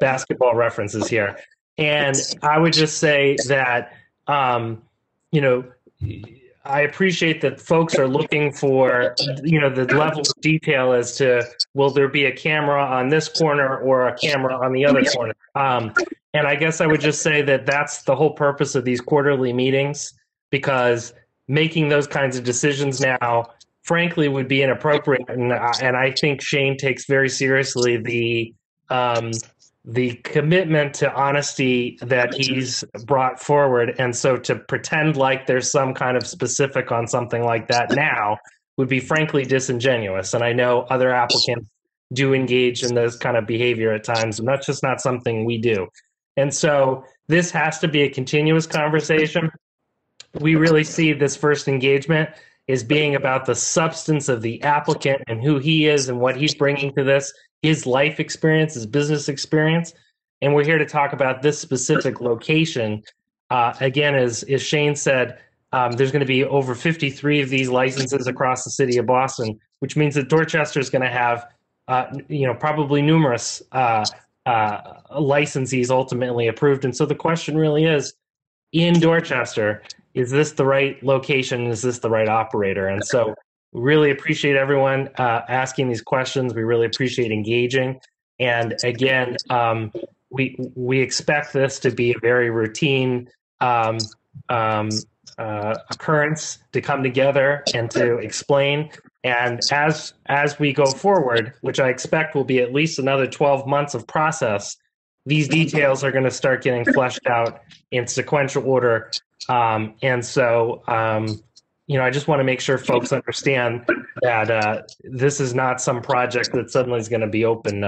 basketball references here. And I would just say that I appreciate that folks are looking for the level of detail as to will there be a camera on this corner or a camera on the other corner. And I guess I would just say that that's the whole purpose of these quarterly meetings, because making those kinds of decisions now, frankly, would be inappropriate. And I think Shane takes very seriously the commitment to honesty that he's brought forward. And so to pretend like there's some kind of specific on something like that now would be frankly disingenuous. And I know other applicants do engage in this kind of behavior at times, and that's just not something we do. And so this has to be a continuous conversation. We really see this first engagement as being about the substance of the applicant and who he is and what he's bringing to this, his life experience, his business experience. And we're here to talk about this specific location. Again, as Shane said, there's going to be over 53 of these licenses across the city of Boston, which means that Dorchester is going to have, probably numerous licensees ultimately approved. And so the question really is, in Dorchester, is this the right location? Is this the right operator? And so we really appreciate everyone asking these questions. We really appreciate engaging. And again, we expect this to be a very routine occurrence to come together and to explain. And as we go forward, which I expect will be at least another 12 months of process, these details are going to start getting fleshed out in sequential order. And so, I just want to make sure folks understand that this is not some project that suddenly is going to be open,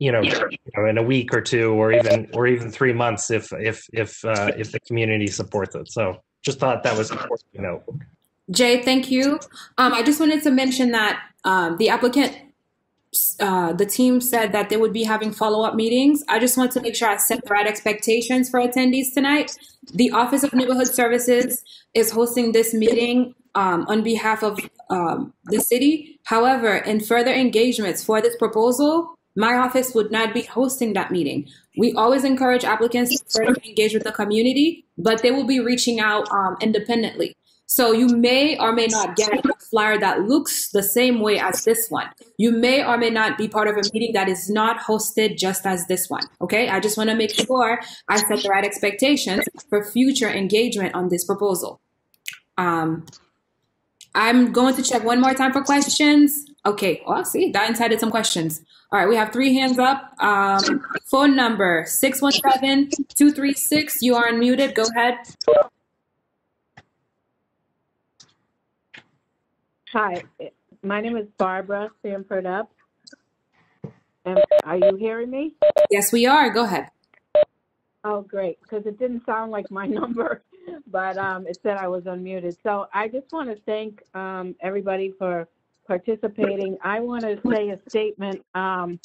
in a week or two, or even 3 months if the community supports it. So, just thought that was important to note. Jay, thank you. I just wanted to mention that the applicant, the team said that they would be having follow-up meetings. I just want to make sure I set the right expectations for attendees tonight. The Office of Neighborhood Services is hosting this meeting on behalf of the city. However, in further engagements for this proposal, my office would not be hosting that meeting. We always encourage applicants to further engage with the community, but they will be reaching out independently. So you may or may not get a flyer that looks the same way as this one. You may or may not be part of a meeting that is not hosted just as this one. Okay, I just want to make sure I set the right expectations for future engagement on this proposal. I'm going to check one more time for questions. Okay, well, see, Diane's had some questions. All right, we have 3 hands up. Phone number 617-236. You are unmuted. Go ahead. Hi, my name is Barbara Sanford Up. And are you hearing me? Yes, we are. Go ahead. Oh, great, because it didn't sound like my number, but it said I was unmuted. So I just want to thank everybody for participating. I want to say a statement of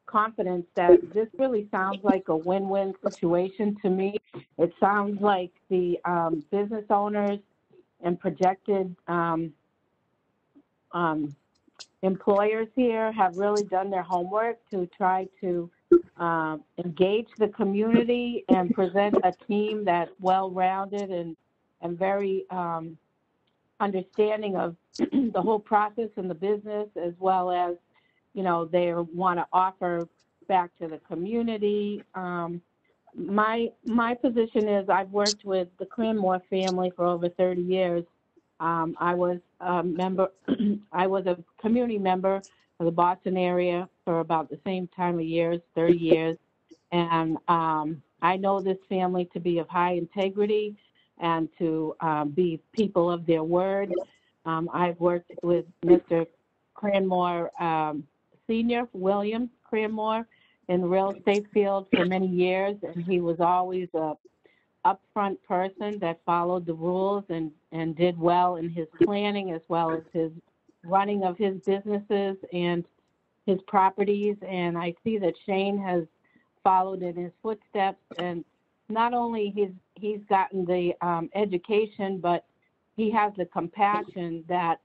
confidence that this really sounds like a win-win situation to me. It sounds like the business owners and projected employers here have really done their homework to try to engage the community and present a team that's well-rounded and very understanding of the whole process in the business, as well as, you know, they want to offer back to the community. My position is I've worked with the Cranmore family for over 30 years. I was a member, I was a community member of the Boston area for about the same time of years, 30 years. And I know this family to be of high integrity and to be people of their word. I've worked with Mr. Cranmore Sr., William Cranmore, in the real estate field for many years, and he was always a upfront person that followed the rules and did well in his planning as well as his running of his businesses and his properties. And I see that Shane has followed in his footsteps, and not only he's gotten the education, but he has the compassion that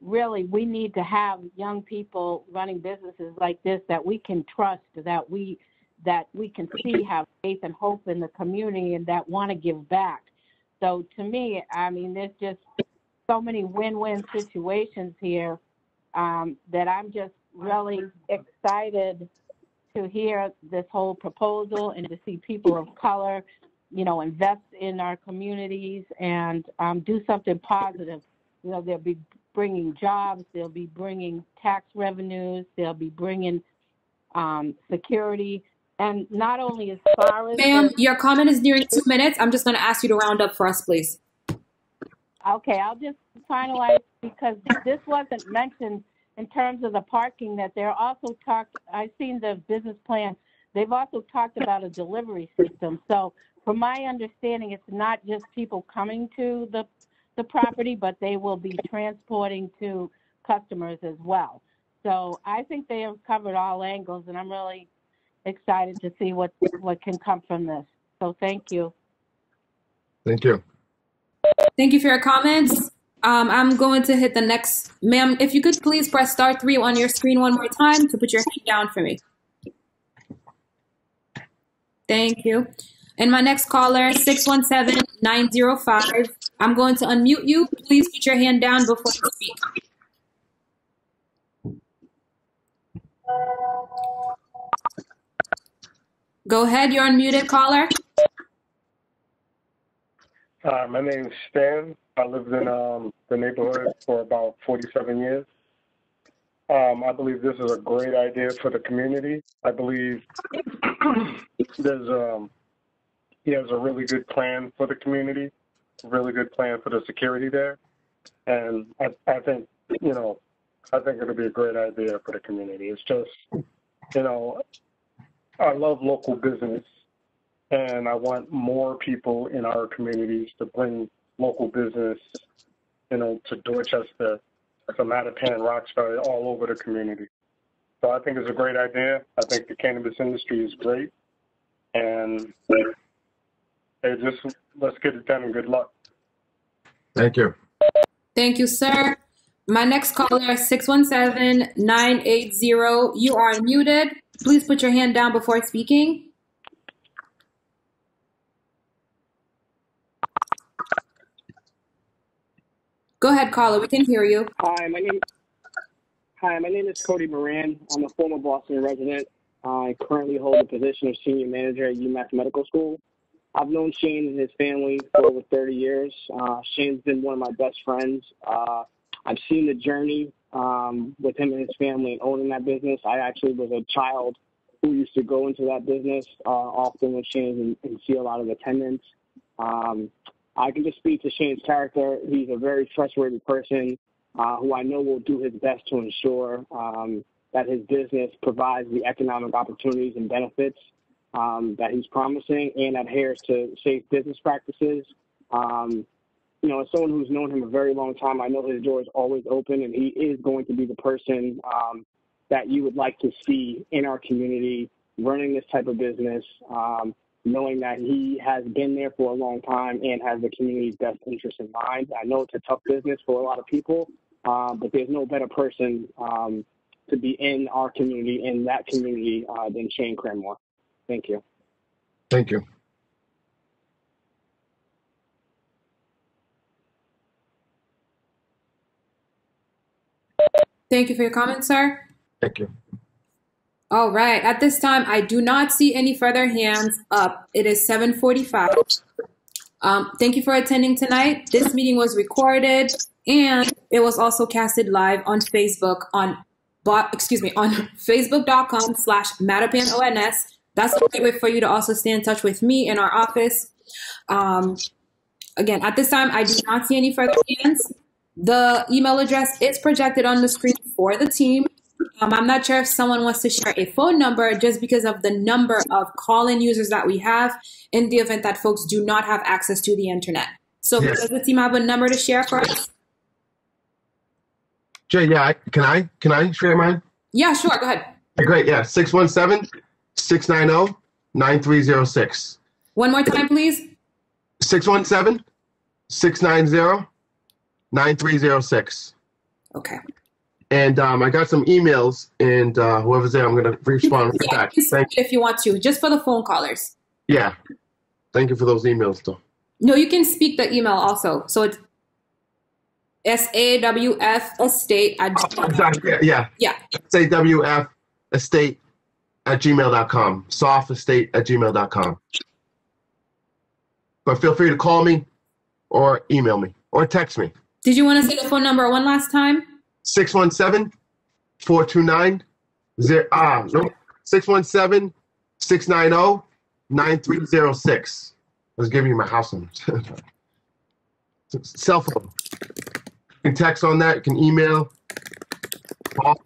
really we need to have young people running businesses like this that we can trust, that we can see have faith and hope in the community and that want to give back. So to me, I mean, there's just so many win-win situations here that I'm just really excited to hear this whole proposal and to see people of color, you know, invest in our communities and do something positive. You know, they'll be bringing jobs, they'll be bringing tax revenues, they'll be bringing security. And not only as far as... Ma'am, your comment is nearing 2 minutes. I'm just going to ask you to round up for us, please. Okay, I'll just finalize because this wasn't mentioned in terms of the parking, that they're also I've seen the business plan, they've also talked about a delivery system. So from my understanding, it's not just people coming to the property, but they will be transporting to customers as well. So I think they have covered all angles, and I'm really excited to see what can come from this. So thank you. Thank you. Thank you for your comments. I'm going to hit the next. Ma'am, if you could please press *3 on your screen one more time to put your hand down for me. Thank you. And my next caller, 617-905. I'm going to unmute you. Please put your hand down before you speak. Go ahead, you're unmuted, caller. My name is Stan. I lived in the neighborhood for about 47 years. I believe this is a great idea for the community. I believe he has a really good plan for the community, a really good plan for the security there. And I think, you know, I think it'll be a great idea for the community. It's just, you know, I love local business, and I want more people in our communities to bring local business, you know, to Dorchester, to Mattapan, Roxbury, all over the community. So I think it's a great idea. I think the cannabis industry is great, and let's get it done, and good luck. Thank you. Thank you, sir. My next caller, 617-980. You are unmuted. Please put your hand down before speaking. Go ahead, caller. We can hear you. Hi, my name is Cody Moran. I'm a former Boston resident. I currently hold the position of senior manager at UMass Medical School. I've known Shane and his family for over 30 years. Shane's been one of my best friends. I've seen the journey with him and his family in owning that business. I actually was a child who used to go into that business often with Shane and see a lot of attendance. I can just speak to Shane's character. He's a very trustworthy person who I know will do his best to ensure that his business provides the economic opportunities and benefits that he's promising and adheres to safe business practices. As someone who's known him a very long time, I know his door is always open, and he is going to be the person that you would like to see in our community running this type of business, knowing that he has been there for a long time and has the community's best interest in mind. I know it's a tough business for a lot of people, but there's no better person to be in our community, in that community, than Shane Cranmore. Thank you. Thank you. Thank you for your comment, sir. Thank you. All right. At this time, I do not see any further hands up. It is 7:45. Thank you for attending tonight. This meeting was recorded and it was also casted live on Facebook on facebook.com/MattapanONS. That's a great way for you to also stay in touch with me in our office. Again, at this time, I do not see any further hands. The email address is projected on the screen for the team. I'm not sure if someone wants to share a phone number just because of the number of call-in users that we have in the event that folks do not have access to the internet. So Yes. does the team have a number to share for us? Jay, yeah, can I share mine? Yeah, sure. Go ahead. Great, yeah, 617-690-9306. One more time, please. 617-690-9306. Okay. And I got some emails, and whoever's there, I'm going to respond with that. Thank you. If you want to, just for the phone callers. Yeah. Thank you for those emails, though. No, you can speak the email also. So it's SAWF estate at Yeah. SAWF estate at gmail.com. SAWF estate at gmail.com. But feel free to call me or email me or text me. Did you want to say the phone number one last time? 617-429 617-690-9306. I was giving you my house number. Cell phone. You can text on that. You can email. Call.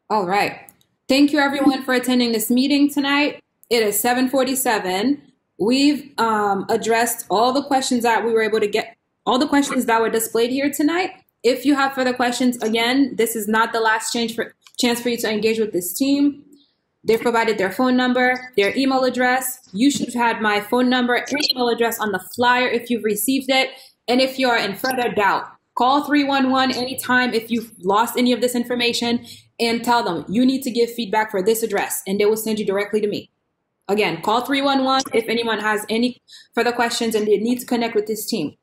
All right. Thank you, everyone, for attending this meeting tonight. It is 7:47. We've addressed all the questions that we were able to get, all the questions that were displayed here tonight. If you have further questions, again, this is not the last chance for you to engage with this team. They've provided their phone number, their email address. You should have had my phone number and email address on the flyer if you've received it. And if you are in further doubt, call 311 anytime if you've lost any of this information and tell them you need to give feedback for this address, and they will send you directly to me. Again, call 311 if anyone has any further questions and they need to connect with this team.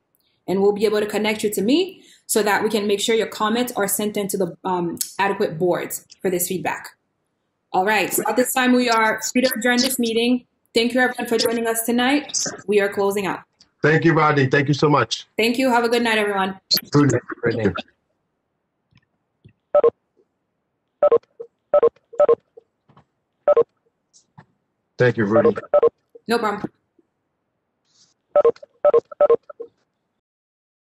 And we'll be able to connect you to me so that we can make sure your comments are sent into the adequate boards for this feedback. All right, so at this time we are free to adjourn this meeting. Thank you everyone for joining us tonight. We are closing out. Thank you, Roudnie. Thank you so much. Thank you. Have a good night, everyone. Good night. Thank you. Thank you, Rudy. No problem.